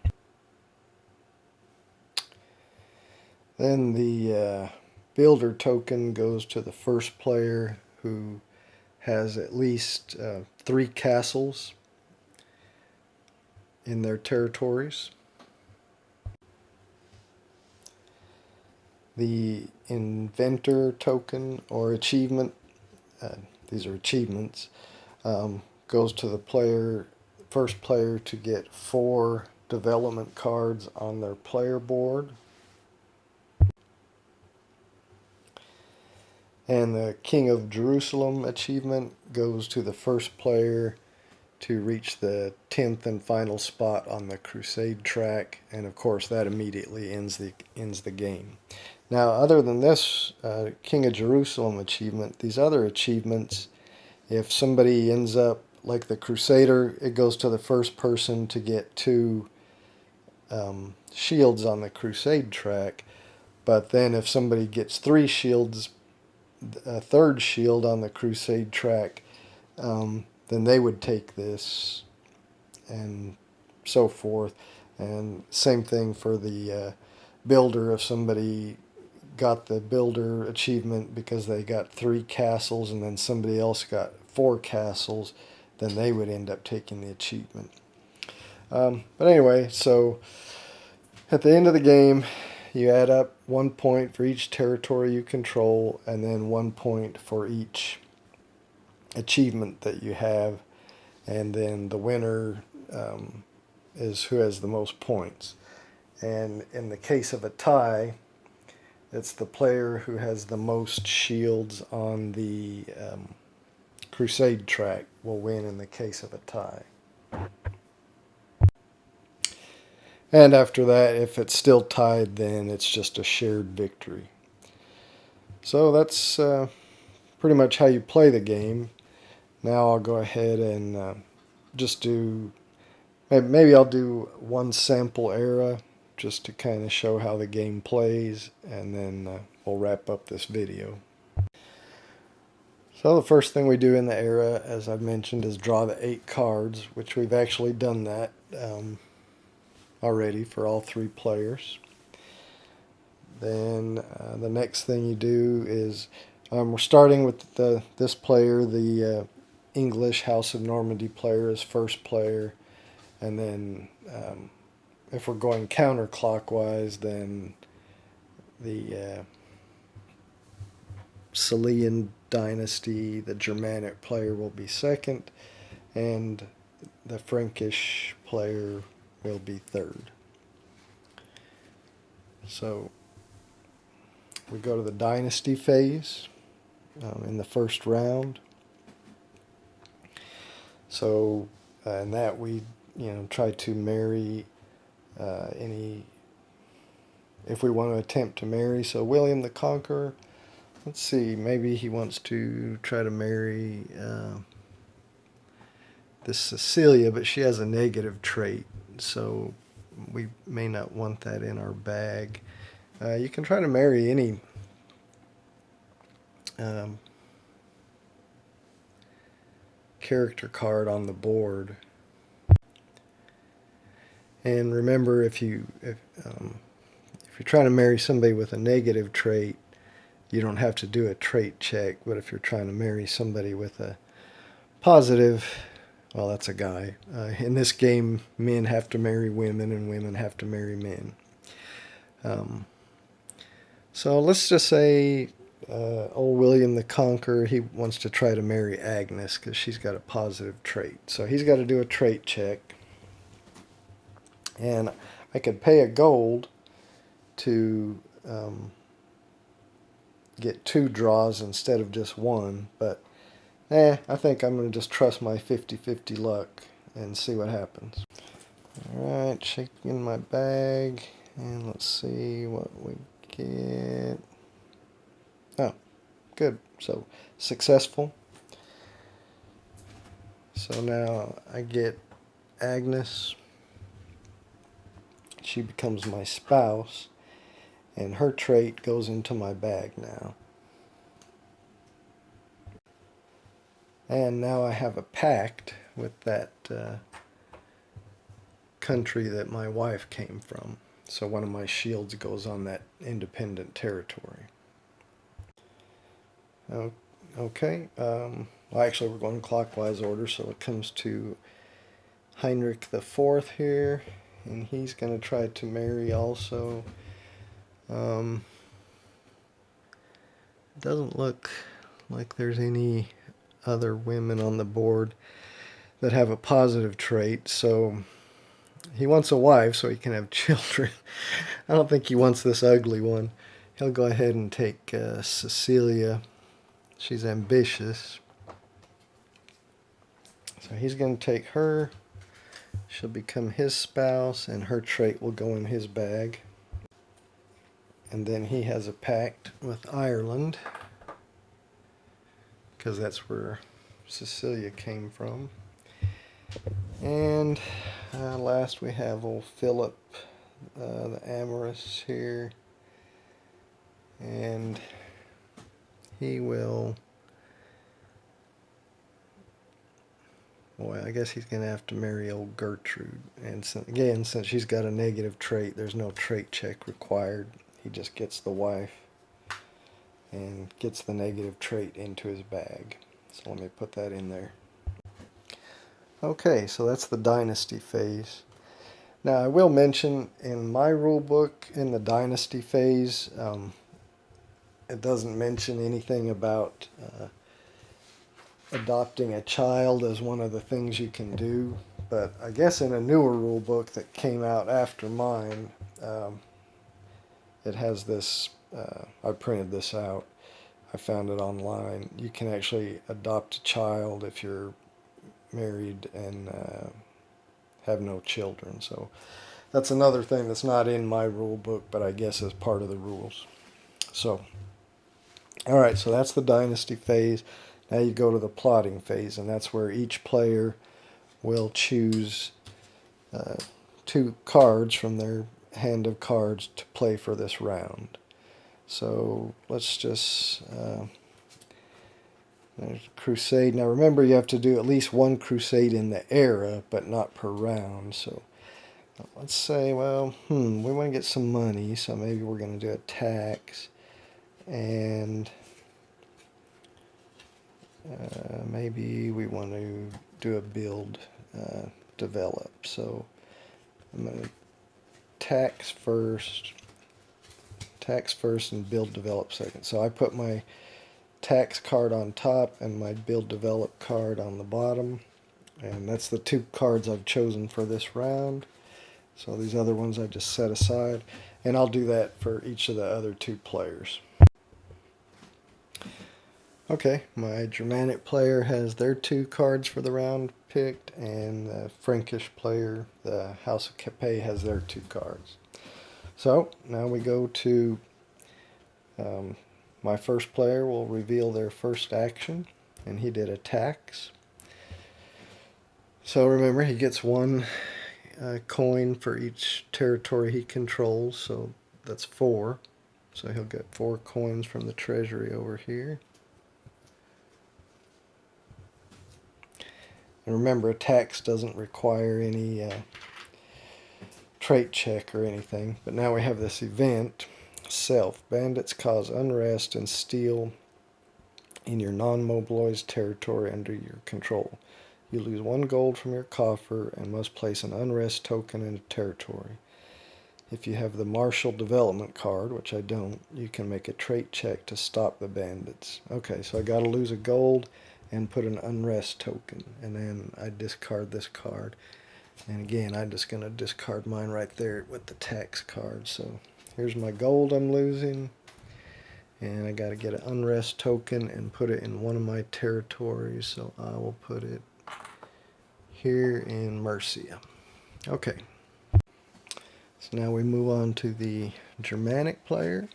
Then the Builder token goes to the first player who has at least 3 castles in their territories. The Inventor token or achievement, these are achievements, goes to the first player to get 4 development cards on their player board. And the King of Jerusalem achievement goes to the first player to reach the 10th and final spot on the Crusade track, and of course that immediately ends the game. Now, other than this King of Jerusalem achievement, these other achievements, if somebody ends up like the Crusader, it goes to the first person to get 2 shields on the Crusade track. But then if somebody gets 3 shields, a third shield on the Crusade track, then they would take this, and so forth. And same thing for the Builder. If somebody got the Builder achievement because they got 3 castles and then somebody else got 4 castles, then they would end up taking the achievement. But anyway, so at the end of the game, you add up 1 point for each territory you control, and then 1 point for each achievement that you have, and then the winner is who has the most points. And in the case of a tie, it's the player who has the most shields on the Crusade track will win in the case of a tie. And after that, if it's still tied, then it's just a shared victory. So that's pretty much how you play the game. Now I'll go ahead and just do, maybe I'll do 1 sample era just to kind of show how the game plays, and then we'll wrap up this video. So the first thing we do in the era, as I've mentioned, is draw the 8 cards, which we've actually done that already for all 3 players. Then the next thing you do is, we're starting with this player, the English House of Normandy player as first player, and then if we're going counterclockwise, then the Salian dynasty, the Germanic player will be second, and the Frankish player will be third. So we go to the dynasty phase in the first round. So in that we try to marry any, if we want to attempt to marry. So William the Conqueror, let's see, maybe he wants to try to marry this Cecilia, but she has a negative trait, so we may not want that in our bag. You can try to marry any character card on the board. And remember, if you're trying to marry somebody with a negative trait, you don't have to do a trait check. But if you're trying to marry somebody with a positive, well, that's a guy. In this game, men have to marry women and women have to marry men. So let's just say old William the Conqueror, he wants to try to marry Agnes because she's got a positive trait. So he's got to do a trait check. And I could pay a gold to get 2 draws instead of just 1, but I think I'm going to just trust my 50-50 luck and see what happens. Alright, shaking in my bag, and let's see what we get. Oh, good. So, successful. So now I get Agnes. She becomes my spouse, and her trait goes into my bag now. And now I have a pact with that country that my wife came from. So one of my shields goes on that independent territory. Okay, well, actually we're going clockwise order, so it comes to Heinrich IV here, and he's going to try to marry also. It doesn't look like there's any other women on the board that have a positive trait, so he wants a wife so he can have children. I don't think he wants this ugly one. He'll go ahead and take Cecilia. She's ambitious. So he's going to take her. She'll become his spouse, and her trait will go in his bag. And then he has a pact with Ireland, because that's where Cecilia came from. And last we have old Philip, the amorous here. And he will... Boy, I guess he's going to have to marry old Gertrude. And again, since she's got a negative trait, there's no trait check required. He just gets the wife and gets the negative trait into his bag. So let me put that in there. Okay, so that's the dynasty phase. Now I will mention in my rule book, in the dynasty phase, it doesn't mention anything about adopting a child as one of the things you can do, but I guess in a newer rule book that came out after mine, it has this, I printed this out, I found it online. You can actually adopt a child if you're married and have no children. So that's another thing that's not in my rule book, but I guess is part of the rules. So, alright, so that's the dynasty phase. Now you go to the plotting phase, and that's where each player will choose 2 cards from their hand of cards to play for this round. So let's just there's crusade. Now remember, you have to do at least 1 crusade in the era, but not per round. So let's say, well, we want to get some money, so maybe we're going to do a tax, and maybe we want to do a build develop. So I'm going to tax first and build develop second. So I put my tax card on top and my build develop card on the bottom, and that's the two cards I've chosen for this round. So these other ones I just set aside, and I'll do that for each of the other two players. Okay, my Germanic player has their two cards for the round picked, and the Frankish player, the House of Capet, has their two cards. So now we go to my first player will reveal their first action, and he did a tax. So remember, he gets one coin for each territory he controls, so that's 4. So he'll get 4 coins from the treasury over here. And remember, a tax doesn't require any trait check or anything. But now we have this event, self. Bandits cause unrest and steal in your non-mobilized territory under your control. You lose 1 gold from your coffer and must place an unrest token in a territory. If you have the martial development card, which I don't, you can make a trait check to stop the bandits. Okay, so I got to lose a gold and put an unrest token, and then I discard this card. And again, I'm just going to discard mine right there with the tax card. So here's my gold I'm losing, and I got to get an unrest token and put it in one of my territories. So I will put it here in Mercia. Okay. So now we move on to the Germanic player,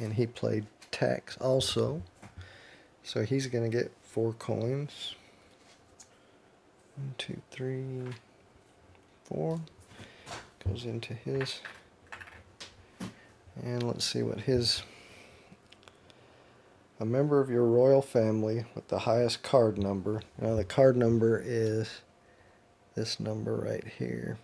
and he played tax also. So he's going to get 4 coins. 1, 2, 3, 4. Goes into his. And let's see what his. A member of your royal family with the highest card number. Now the card number is this number right here.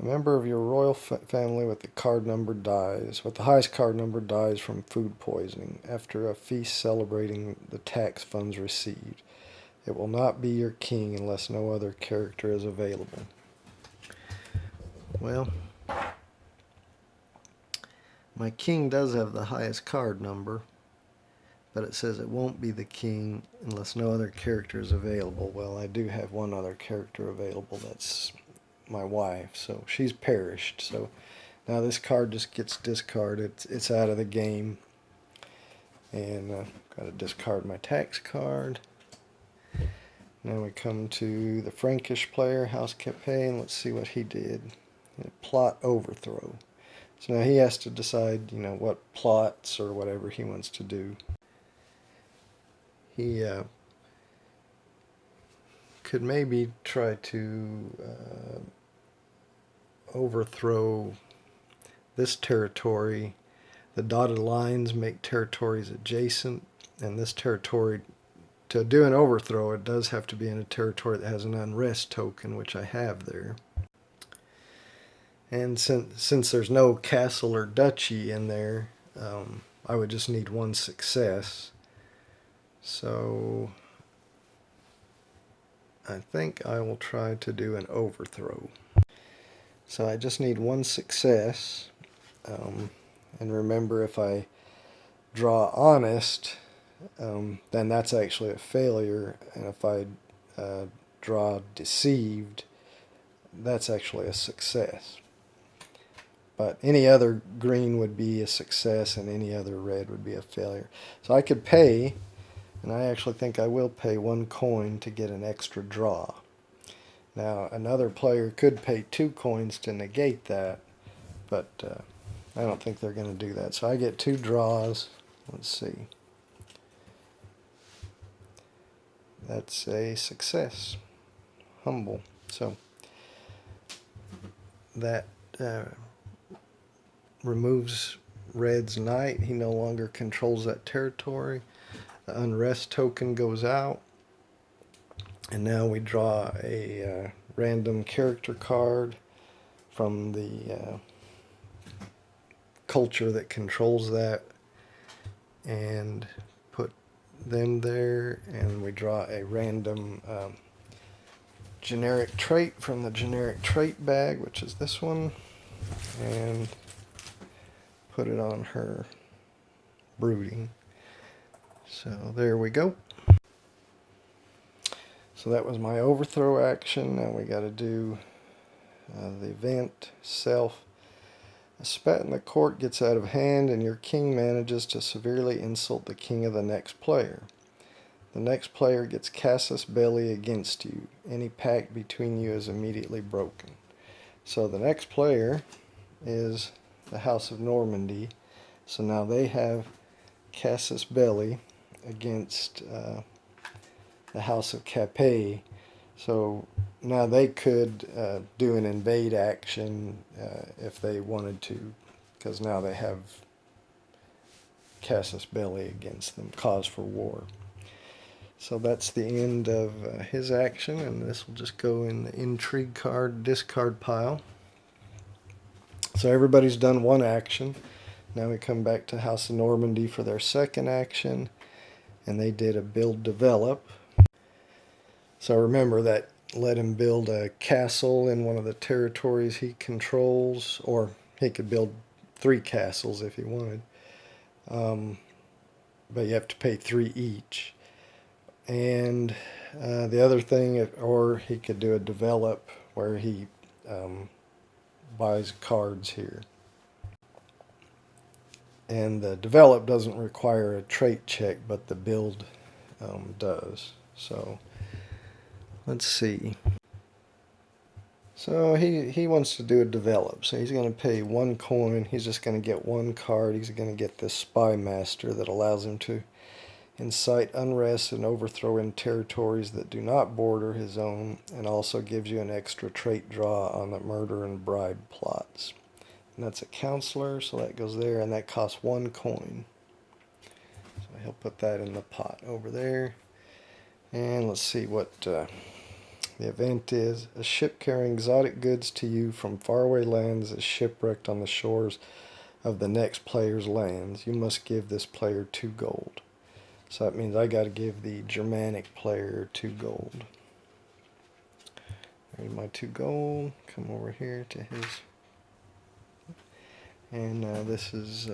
A member of your royal family with the card number dies, with the highest card number dies from food poisoning after a feast celebrating the tax funds received. It will not be your king unless no other character is available. Well, my king does have the highest card number, but it says it won't be the king unless no other character is available. Well, I do have one other character available, that's my wife, so she's perished. So now this card just gets discarded. It's out of the game, and got to discard my tax card. Now we come to the Frankish player, House Capet, and let's see what he did. Plot overthrow. So now he has to decide, what plots or whatever he wants to do. He could maybe try to overthrow this territory. The dotted lines make territories adjacent, and this territory, to do an overthrow, it does have to be in a territory that has an unrest token, which I have there. And since there's no castle or duchy in there, I would just need 1 success. So I think I will try to do an overthrow. So I just need 1 success. And remember, if I draw honest, then that's actually a failure. And if I draw deceived, that's actually a success. But any other green would be a success and any other red would be a failure. So I could pay, and I actually think I will pay 1 coin to get an extra draw. Now another player could pay 2 coins to negate that, but I don't think they're going to do that. So I get 2 draws. Let's see. That's a success. Humble. So that removes Red's knight. He no longer controls that territory. The unrest token goes out. And now we draw a random character card from the culture that controls that, and put them there, and we draw a random generic trait from the generic trait bag, which is this one, and put it on her brooding. So there we go. So that was my overthrow action. Now we got to do the event self. A spat in the court gets out of hand and your king manages to severely insult the king of the next player. The next player gets casus belli against you. Any pact between you is immediately broken. So the next player is the House of Normandy. So now they have casus belli against the House of Capet. So now they could do an invade action if they wanted to, because now they have casus belli against them, cause for war. So that's the end of his action, and this will just go in the intrigue card discard pile. So everybody's done one action. Now we come back to House of Normandy for their second action, and they did a build develop. So remember that let him build a castle in one of the territories he controls, or he could build 3 castles if he wanted. But you have to pay 3 each. And the other thing, or he could do a develop where he buys cards here. And the develop doesn't require a trait check, but the build does. So let's see. So he wants to do a develop. So he's going to pay 1 coin. He's just going to get 1 card. He's going to get this Spy Master that allows him to incite unrest and overthrow in territories that do not border his own, and also gives you an extra trait draw on the murder and bribe plots. And that's a counselor, so that goes there, and that costs 1 coin. So he'll put that in the pot over there. And let's see what the event is. A ship carrying exotic goods to you from faraway lands is shipwrecked on the shores of the next player's lands. You must give this player 2 gold. So that means I got to give the Germanic player 2 gold. There's my 2 gold. Come over here to his. And this is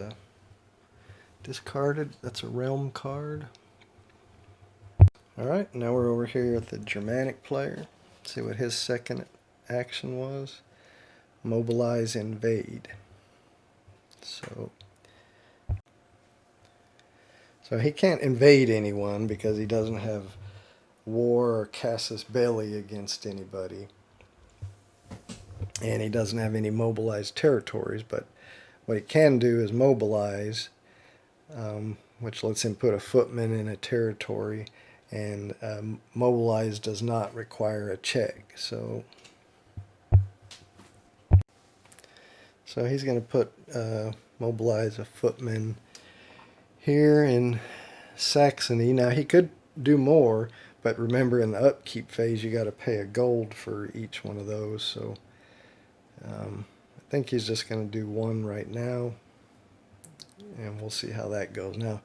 discarded. That's a realm card. Alright, now we're over here at the Germanic player. See what his second action was. Mobilize, invade. So he can't invade anyone because he doesn't have war or casus belli against anybody. And he doesn't have any mobilized territories, but what he can do is mobilize, which lets him put a footman in a territory, and mobilize does not require a check. So he's going to put mobilize a footman here in Saxony. Now he could do more, but remember in the upkeep phase you got to pay a gold for each one of those. So I think he's just going to do 1 right now, and we'll see how that goes. Now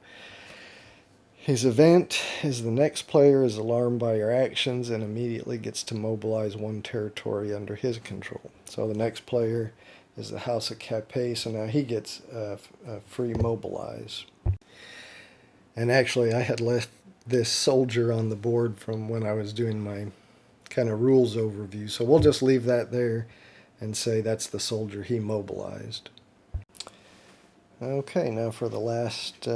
his event is the next player is alarmed by your actions and immediately gets to mobilize 1 territory under his control. So the next player is the House of Capet, so now he gets a free mobilize. And actually I had left this soldier on the board from when I was doing my kind of rules overview, so we'll just leave that there and say that's the soldier he mobilized. Okay, now for the last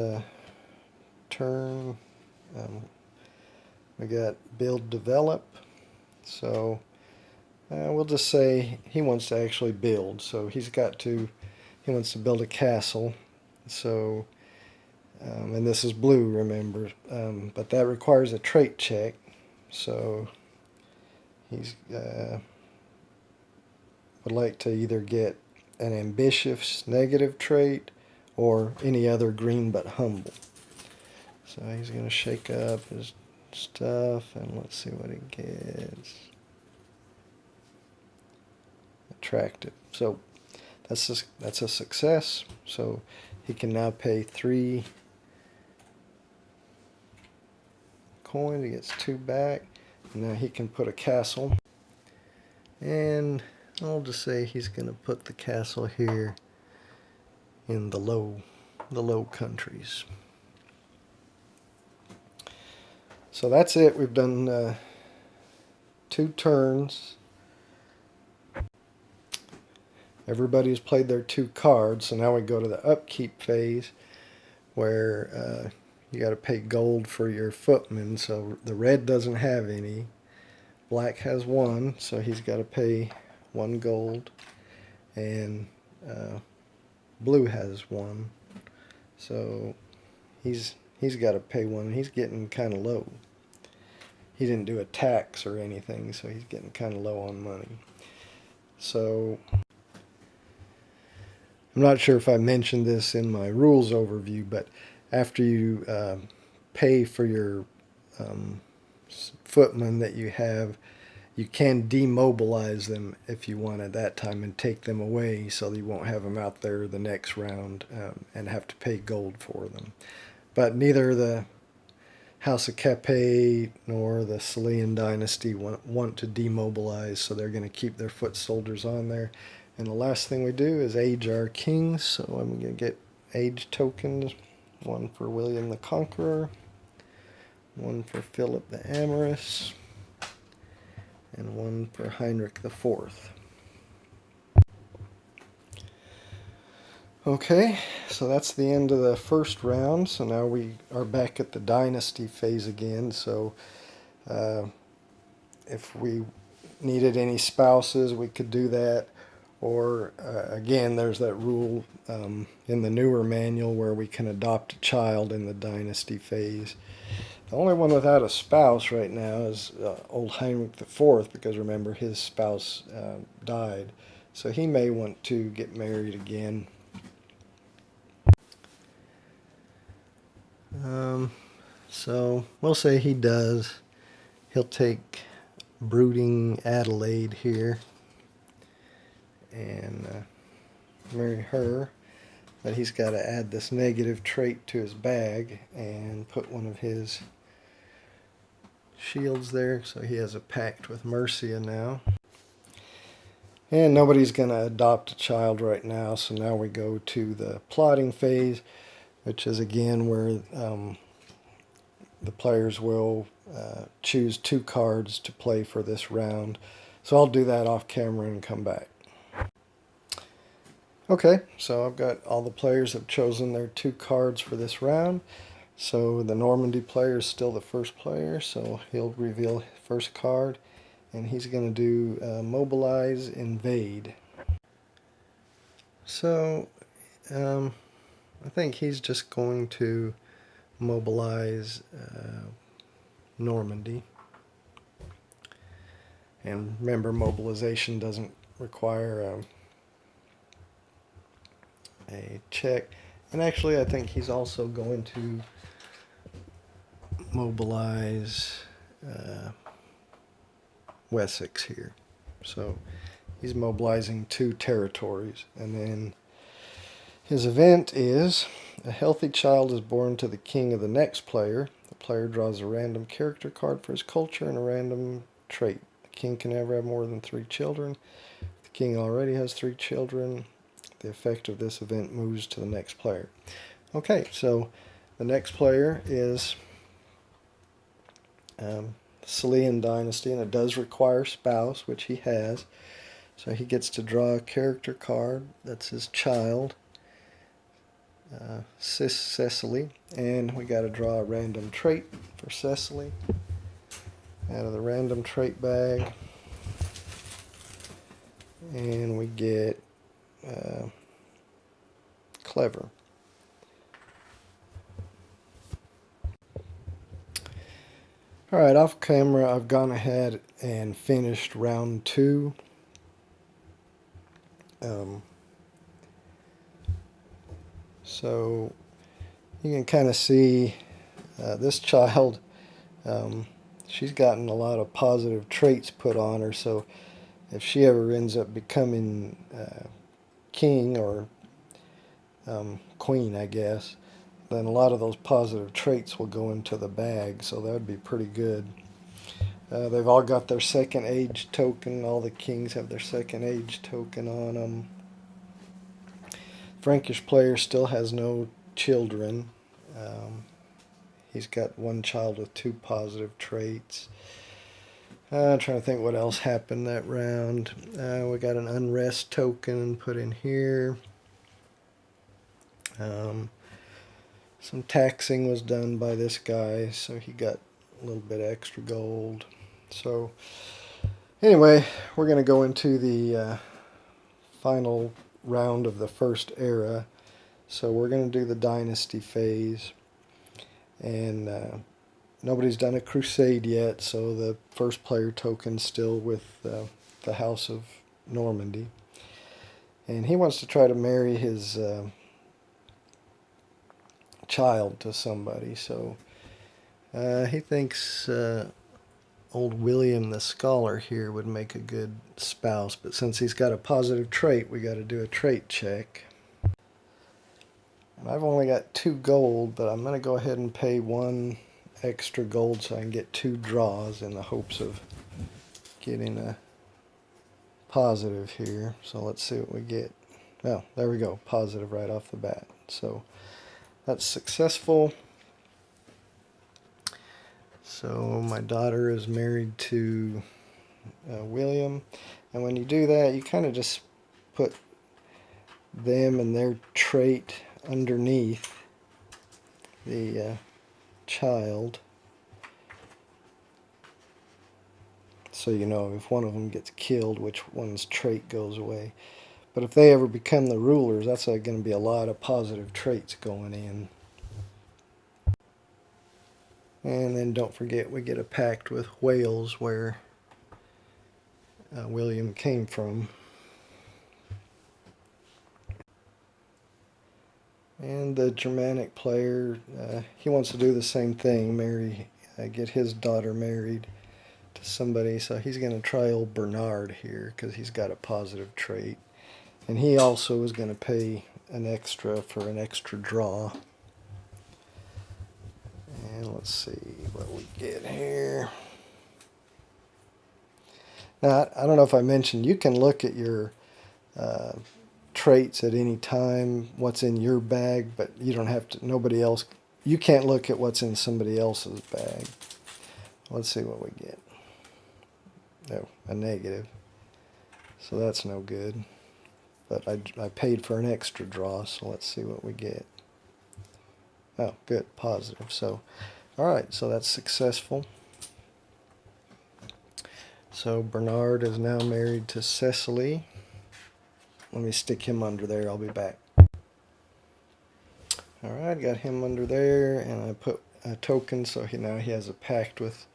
turn, we got build develop. So we'll just say he wants to actually build, so he wants to build a castle. So and this is blue, remember, but that requires a trait check. So he's would like to either get an ambitious negative trait or any other green but humble. So he's going to shake up his stuff, and let's see what he gets. Attractive. So that's a success. So he can now pay 3 coins. He gets 2 back. And now he can put a castle. And I'll just say he's going to put the castle here in the low countries. So that's it. We've done 2 turns. Everybody's played their 2 cards, so now we go to the upkeep phase where you got to pay gold for your footman. So the red doesn't have any. Black has 1, so he's got to pay 1 gold, and blue has 1, so he's got to pay 1, and he's getting kind of low. He didn't do a tax or anything, so he's getting kind of low on money. So I'm not sure if I mentioned this in my rules overview, but after you pay for your footmen that you have, you can demobilize them if you want at that time and take them away, so that you won't have them out there the next round and have to pay gold for them. But neither the House of Capet nor the Salian dynasty want to demobilize, so they're going to keep their foot soldiers on there. And the last thing we do is age our kings, so I'm going to get age tokens. 1 for William the Conqueror, 1 for Philip the Amorous, and 1 for Heinrich the Fourth. Okay, so that's the end of the first round. So now we are back at the dynasty phase again. So if we needed any spouses, we could do that. Or again, there's that rule in the newer manual where we can adopt a child in the dynasty phase. The only one without a spouse right now is old Heinrich IV, because remember, his spouse died. So he may want to get married again. So we'll say he does. He'll take brooding Adelaide here and marry her. But he's got to add this negative trait to his bag and put one of his shields there, so he has a pact with Mercia now. And nobody's going to adopt a child right now, so now we go to the plotting phase, which is again where the players will choose 2 cards to play for this round. So I'll do that off camera and come back. Okay, so I've got all the players have chosen their 2 cards for this round. So the Normandy player is still the first player, so he'll reveal his first card, and he's going to do Mobilize, Invade. So I think he's just going to mobilize Normandy. And remember, mobilization doesn't require a check. And actually, I think he's also going to mobilize Wessex here. So he's mobilizing 2 territories. And then his event is: a healthy child is born to the king of the next player. The player draws a random character card for his culture and a random trait. The king can never have more than 3 children. The king already has 3 children. The effect of this event moves to the next player. Okay, so the next player is Salian dynasty, and it does require spouse, which he has. So he gets to draw a character card. That's his child, Cecily, and we got to draw a random trait for Cecily out of the random trait bag, and we get clever. Alright, off camera I've gone ahead and finished round 2. So you can kind of see this child, she's gotten a lot of positive traits put on her, so if she ever ends up becoming king or queen, I guess, then a lot of those positive traits will go into the bag, so that would be pretty good. They've all got their second age token. All the kings have their second age token on them. Frankish player still has no children. He's got one child with 2 positive traits. I'm trying to think what else happened that round. We got an unrest token put in here. Some taxing was done by this guy, so he got a little bit extra gold. So anyway, we're going to go into the final round of the first era. So we're going to do the dynasty phase, and nobody's done a crusade yet, so the first player token's still with the House of Normandy, and he wants to try to marry his child to somebody. So he thinks old William the Scholar here would make a good spouse, but since he's got a positive trait, we got to do a trait check. And I've only got 2 gold, but I'm going to go ahead and pay 1 extra gold so I can get 2 draws in the hopes of getting a positive here. So let's see what we get. Oh, there we go, positive right off the bat. So that's successful. So my daughter is married to William, and when you do that, you kind of just put them and their trait underneath the child, so you know if one of them gets killed, which one's trait goes away. But if they ever become the rulers, that's going to be a lot of positive traits going in. And then don't forget, we get a pact with Wales, where William came from. And the Germanic player, he wants to do the same thing, get his daughter married to somebody. So he's going to try old Bernard here, because he's got a positive trait. And he also is going to pay an extra for an extra draw. And let's see what we get here. Now, I don't know if I mentioned, you can look at your traits at any time, what's in your bag, but you don't have to, nobody else, you can't look at what's in somebody else's bag. Let's see what we get. Oh, a negative. So that's no good. But I paid for an extra draw, so let's see what we get. Oh, good, positive. So, alright, so that's successful. So Bernard is now married to Cecily. Let me stick him under there, I'll be back. Alright, got him under there, and I put a token, so now he has a pact with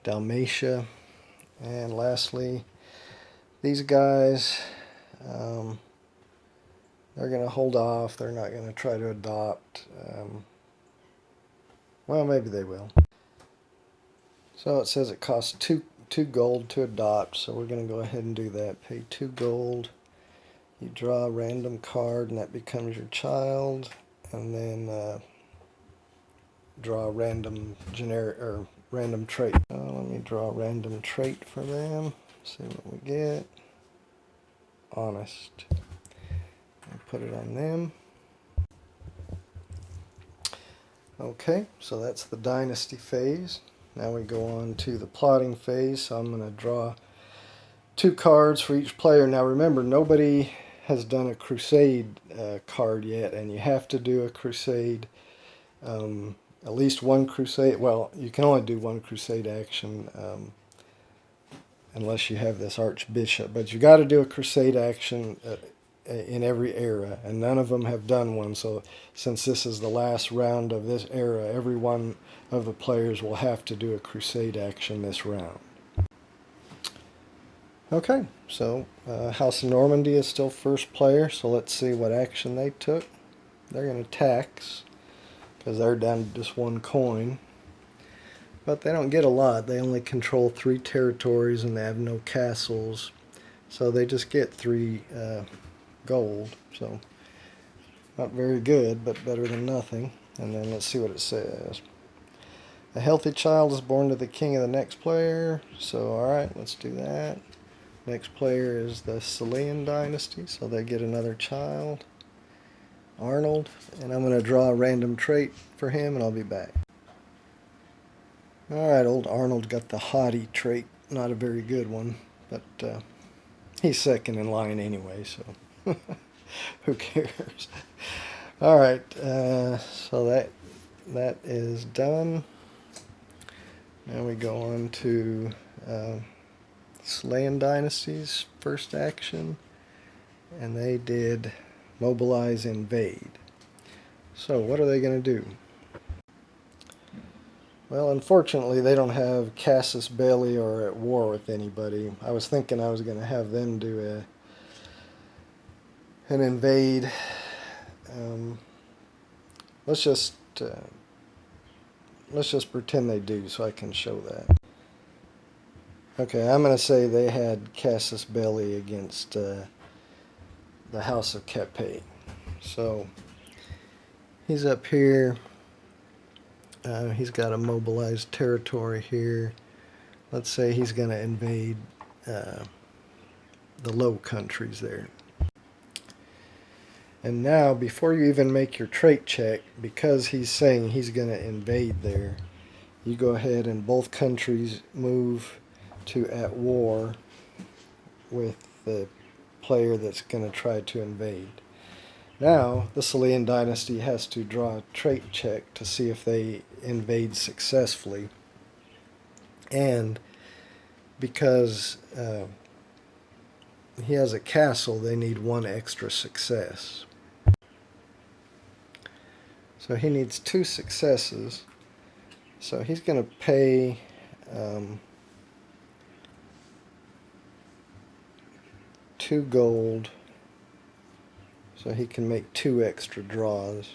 Dalmatia. And lastly, these guys, they're going to hold off. They're not going to try to adopt. Well, maybe they will. So it says it costs two gold to adopt, so we're going to go ahead and do that. Pay 2 gold. You draw a random card, and that becomes your child. And then draw a random generic or random trait. Let me draw a random trait for them. See what we get. Honest. I'll put it on them. Okay, so that's the dynasty phase. Now we go on to the plotting phase. So I'm going to draw 2 cards for each player. Now remember, nobody has done a crusade card yet, and you have to do a crusade. At least 1 crusade. Well, you can only do 1 crusade action unless you have this archbishop. But you got to do a crusade action in every era, and none of them have done one. So since this is the last round of this era, every one of the players will have to do a crusade action this round. Okay, so House of Normandy is still first player, so let's see what action they took. They're going to tax, because they're down to just 1 coin. But they don't get a lot. They only control 3 territories, and they have no castles. So they just get 3 gold. So not very good, but better than nothing. And then let's see what it says. A healthy child is born to the king of the next player. So, alright, let's do that. Next player is the Salian dynasty, so they get another child, Arnold. And I'm going to draw a random trait for him, and I'll be back. Alright, old Arnold got the haughty trait. Not a very good one, but he's second in line anyway, so who cares? Alright, so that is done. Now we go on to Slan Dynasty's first action, and they did mobilize, invade. So what are they going to do? Well, unfortunately, they don't have Casus Belli or at war with anybody. I was thinking I was going to have them do an invade. Let's just pretend they do, so I can show that. Okay, I'm going to say they had Casus Belli against the House of Capet. So he's up here. He's got a mobilized territory here. Let's say he's going to invade the Low Countries there. And now, before you even make your trait check, because he's saying he's going to invade there, you go ahead and both countries move to at war with the player that's going to try to invade. Now, the Salian dynasty has to draw a trait check to see if they invade successfully. And because he has a castle, they need one extra success. So he needs 2 successes. So he's going to pay 2 gold so he can make 2 extra draws.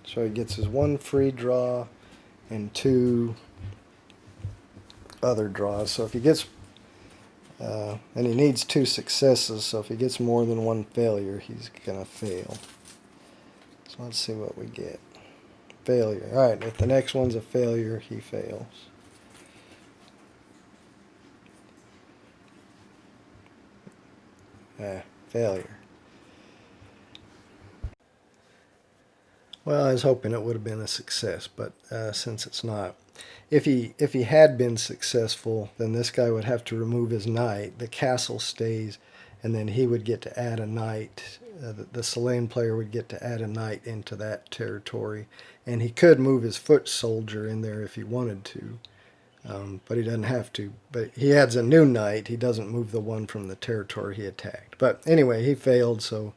So he gets his 1 free draw and 2 other draws. So if he gets, and he needs 2 successes, so if he gets more than 1 failure, he's going to fail. So let's see what we get. Failure. Alright, if the next one's a failure, he fails. Failure. Well, I was hoping it would have been a success, but since it's not. If he had been successful, then this guy would have to remove his knight. The castle stays, and then he would get to add a knight. The Salian player would get to add a knight into that territory, and he could move his foot soldier in there if he wanted to, but he doesn't have to. But he adds a new knight. He doesn't move the one from the territory he attacked. But anyway, he failed, so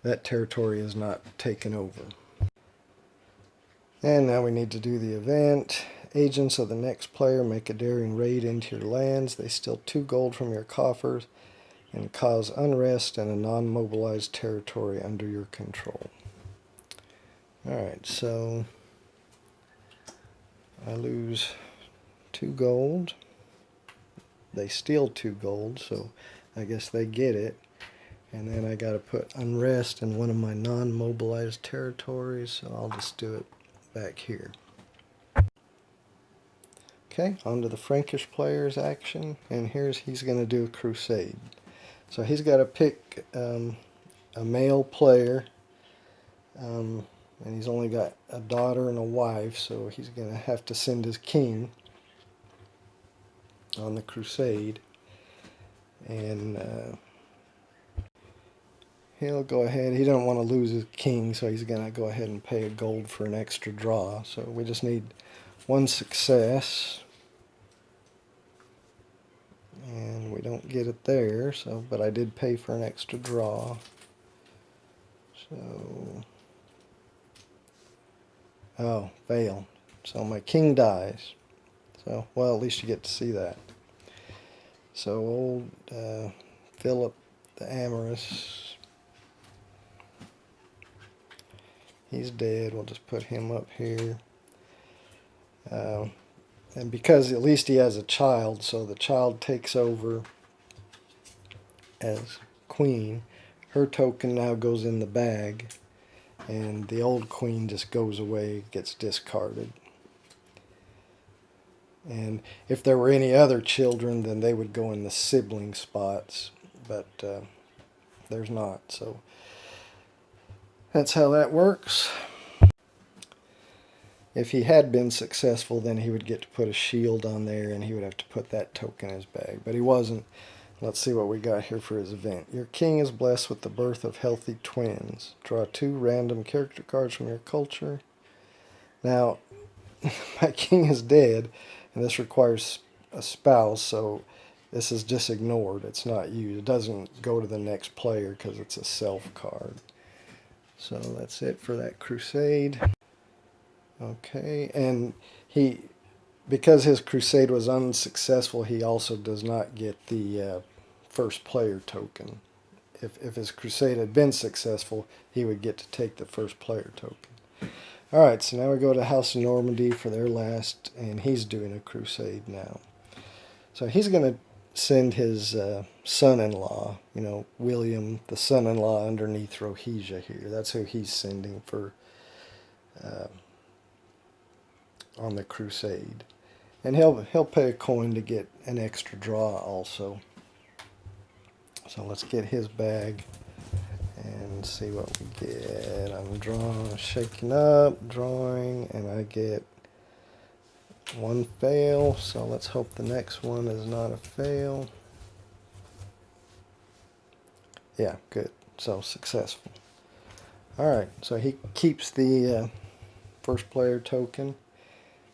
that territory is not taken over. And now we need to do the event. Agents of the next player make a daring raid into your lands. They steal 2 gold from your coffers and cause unrest in a non-mobilized territory under your control. Alright, so I lose 2 gold. They steal 2 gold, so I guess they get it. And then I got to put unrest in one of my non-mobilized territories, so I'll just do it back here. Okay, on to the Frankish player's action, and he's going to do a crusade. So he's got to pick a male player, and he's only got a daughter and a wife, so he's going to have to send his king on the crusade. And he'll go ahead, he doesn't want to lose his king, so he's going to go ahead and pay a gold for an extra draw. So we just need 1 success. And we don't get it there, so but I did pay for an extra draw. So, oh, fail. So my king dies. So, well, at least you get to see that. So old Philip the Amorous, he's dead. We'll just put him up here. And because at least he has a child, so the child takes over as queen. Her token now goes in the bag. and the old queen just goes away, gets discarded. And if there were any other children, then they would go in the sibling spots, but there's not. So that's how that works. If he had been successful, then he would get to put a shield on there, and he would have to put that token in his bag. But he wasn't. Let's see what we got here for his event. Your king is blessed with the birth of healthy twins. Draw 2 random character cards from your culture. Now, my king is dead, and this requires a spouse, so this is just ignored. It's not used. It doesn't go to the next player because it's a self card. So that's it for that crusade. Okay, and because his crusade was unsuccessful, he also does not get the first player token. If his crusade had been successful, he would get to take the first player token. Alright, so now we go to House of Normandy for their last, and he's doing a crusade now. So he's going to send his son-in-law, William, the son-in-law underneath Rohesia here. That's who he's sending for on the crusade. And he'll pay a coin to get an extra draw also. So let's get his bag and see what we get. I'm shaking up, drawing, and I get 1 fail. So let's hope the next one is not a fail. Yeah, good. So successful. Alright, so he keeps the first player token,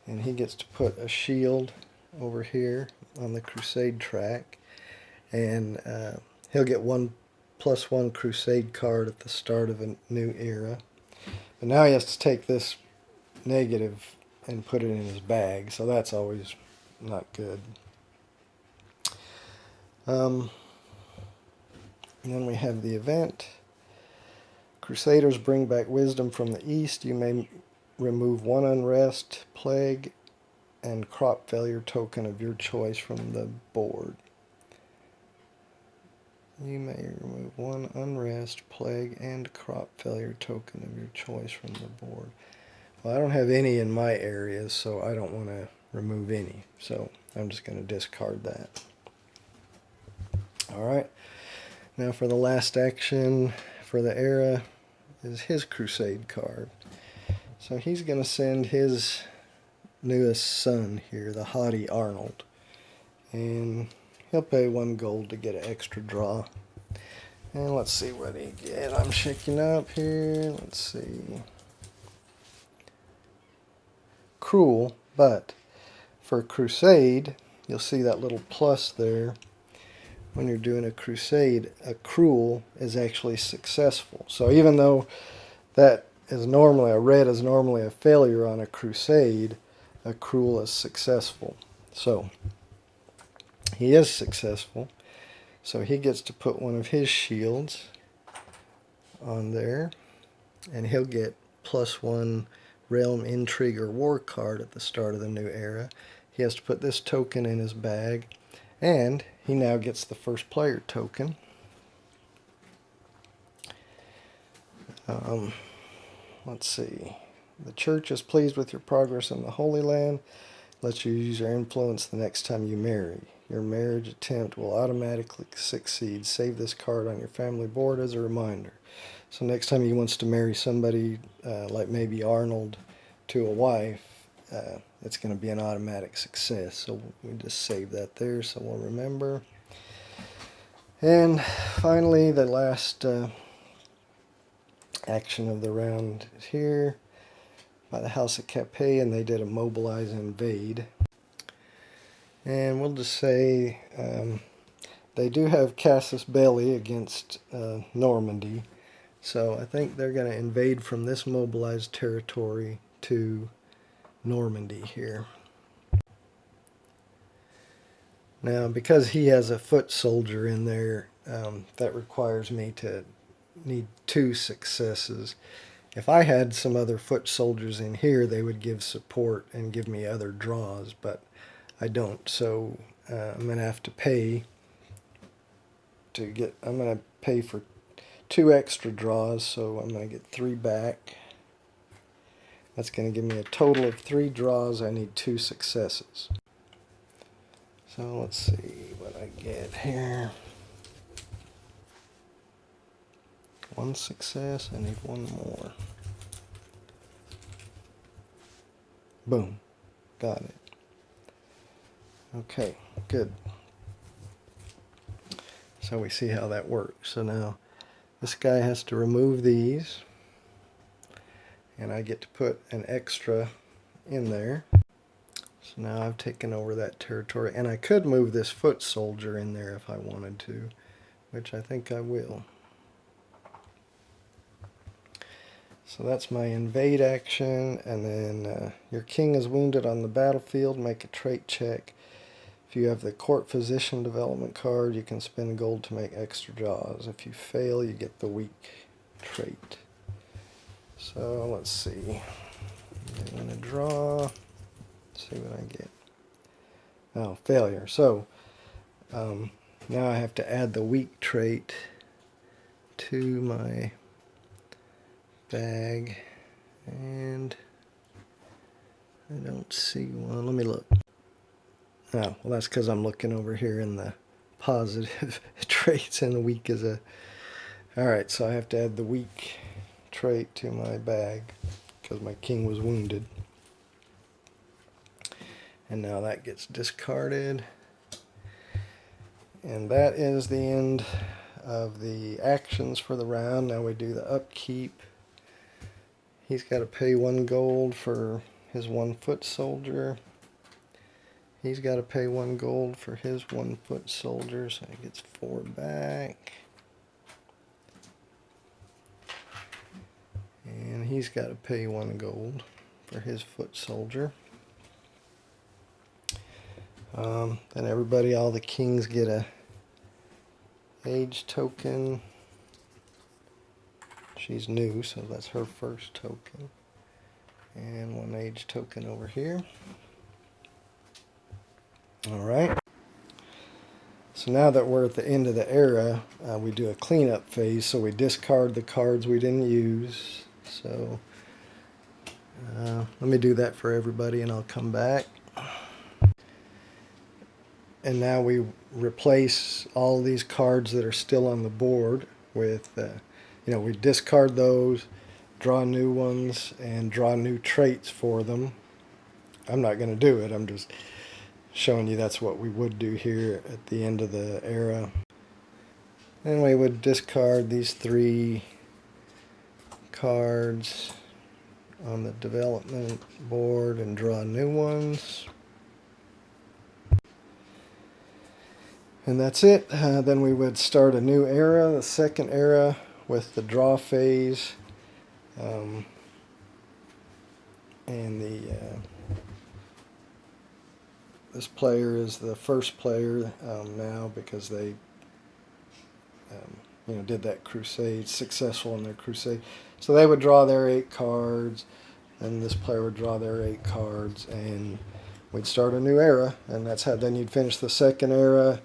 and he gets to put a shield over here on the crusade track, and he'll get 1+1 crusade card at the start of a new era. But now he has to take this negative and put it in his bag, so that's always not good. And then we have the event. Crusaders bring back wisdom from the east. You may remove 1 unrest, plague, and crop failure token of your choice from the board. You may remove 1 unrest, plague, and crop failure token of your choice from the board. Well, I don't have any in my areas, so I don't want to remove any. So I'm just going to discard that. Alright, now for the last action for the era is his crusade card. So he's going to send his newest son here, the haughty Arnold. And he'll pay 1 gold to get an extra draw. And let's see what he get. I'm shaking up here. Let's see. Cruel, but for crusade, you'll see that little plus there. When you're doing a crusade, a cruel is actually successful. So even though that is normally, a red is normally a failure on a crusade, a cruel is successful. So he is successful. So he gets to put one of his shields on there, and he'll get +1 realm, intrigue, or war card at the start of the new era. He has to put this token in his bag, and he now gets the first player token. Let's see. The church is pleased with your progress in the Holy Land. Lets you use your influence the next time you marry. Your marriage attempt will automatically succeed. Save this card on your family board as a reminder. So next time he wants to marry somebody, like maybe Arnold, to a wife, it's going to be an automatic success. So we just save that there so we'll remember. And finally, the last action of the round is here by the House of Capet, and they did a mobilize and invade. And we'll just say they do have Casus Belli against Normandy, so I think they're going to invade from this mobilized territory to Normandy here. Now, because he has a foot soldier in there, that requires me to need 2 successes. If I had some other foot soldiers in here, they would give support and give me other draws, but I don't. So I'm going to have to pay to get. I'm going to pay for 2 extra draws, so I'm going to get 3 back. That's going to give me a total of 3 draws. I need 2 successes. So let's see what I get here. 1 success, I need 1 more. Boom, got it. Okay, good. So we see how that works. So now this guy has to remove these, and I get to put an extra in there. So now I've taken over that territory, and I could move this foot soldier in there if I wanted to, which I think I will. So that's my invade action, and then your king is wounded on the battlefield, make a trait check. If you have the court physician development card, you can spend gold to make extra draws. If you fail, you get the weak trait. So let's see. I'm going to draw. Let's see what I get. Oh, failure. So now I have to add the weak trait to my bag, and I don't see one. Let me look. Oh, well, that's because I'm looking over here in the positive traits, and the weak is a... Alright, so I have to add the weak trait to my bag because my king was wounded. And now that gets discarded. And that is the end of the actions for the round. Now we do the upkeep. He's got to pay 1 gold for his 1 foot soldier. He's got to pay 1 gold for his 1 foot soldier, so he gets 4 back. And he's got to pay 1 gold for his foot soldier. Then everybody, all the kings get a age token. She's new, so that's her first token. And 1 age token over here. Alright. So now that we're at the end of the era, we do a cleanup phase. So we discard the cards we didn't use. So let me do that for everybody and I'll come back. And now we replace all these cards that are still on the board with, we discard those, draw new ones, and draw new traits for them. I'm not going to do it. I'm just showing you that's what we would do here at the end of the era. Then we would discard these 3 cards on the development board and draw new ones. And that's it. Then we would start a new era, the second era, with the draw phase. And this player is the first player now because they did that crusade, successful in their crusade. So they would draw their 8 cards, and this player would draw their 8 cards, and we'd start a new era. And that's how then you'd finish the second era,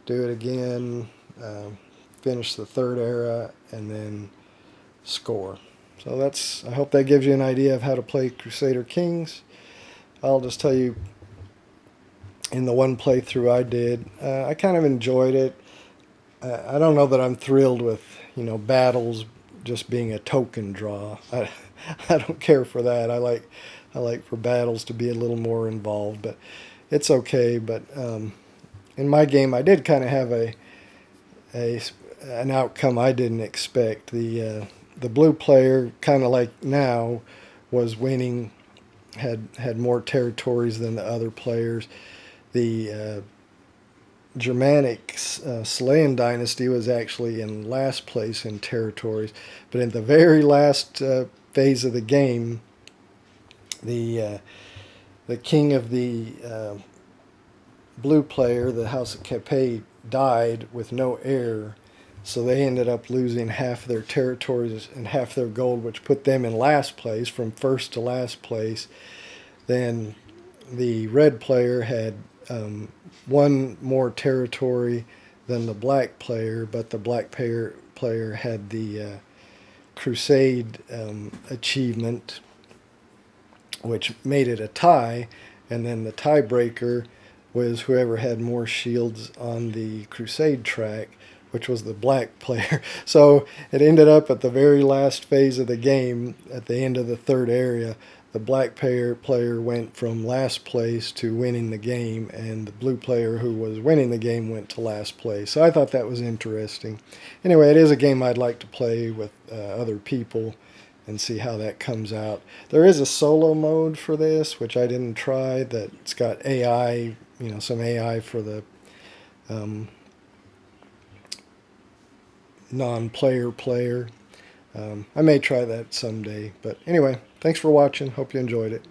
do it again, finish the third era, and then score. So I hope that gives you an idea of how to play Crusader Kings. I'll just tell you, in the 1 playthrough I did, I kind of enjoyed it. I don't know that I'm thrilled with, battles just being a token draw. I don't care for that. I like for battles to be a little more involved, but it's okay. But in my game, I did kind of have an outcome I didn't expect. The blue player, kind of like now, was winning, had more territories than the other players. The Germanic Selayan dynasty was actually in last place in territories, but in the very last phase of the game, the king of the blue player, the House of Capet, died with no heir, so they ended up losing half their territories and half their gold, which put them in last place, from first to last place. Then the red player had 1 more territory than the black player, but the black player player had the Crusade achievement, which made it a tie, and then the tiebreaker was whoever had more shields on the Crusade track, which was the black player. So it ended up at the very last phase of the game, at the end of the third area, the black player went from last place to winning the game, and the blue player who was winning the game went to last place. So I thought that was interesting. Anyway, it is a game I'd like to play with other people and see how that comes out. There is a solo mode for this, which I didn't try, that's got AI, some AI for the non-player player. I may try that someday. But anyway, thanks for watching. Hope you enjoyed it.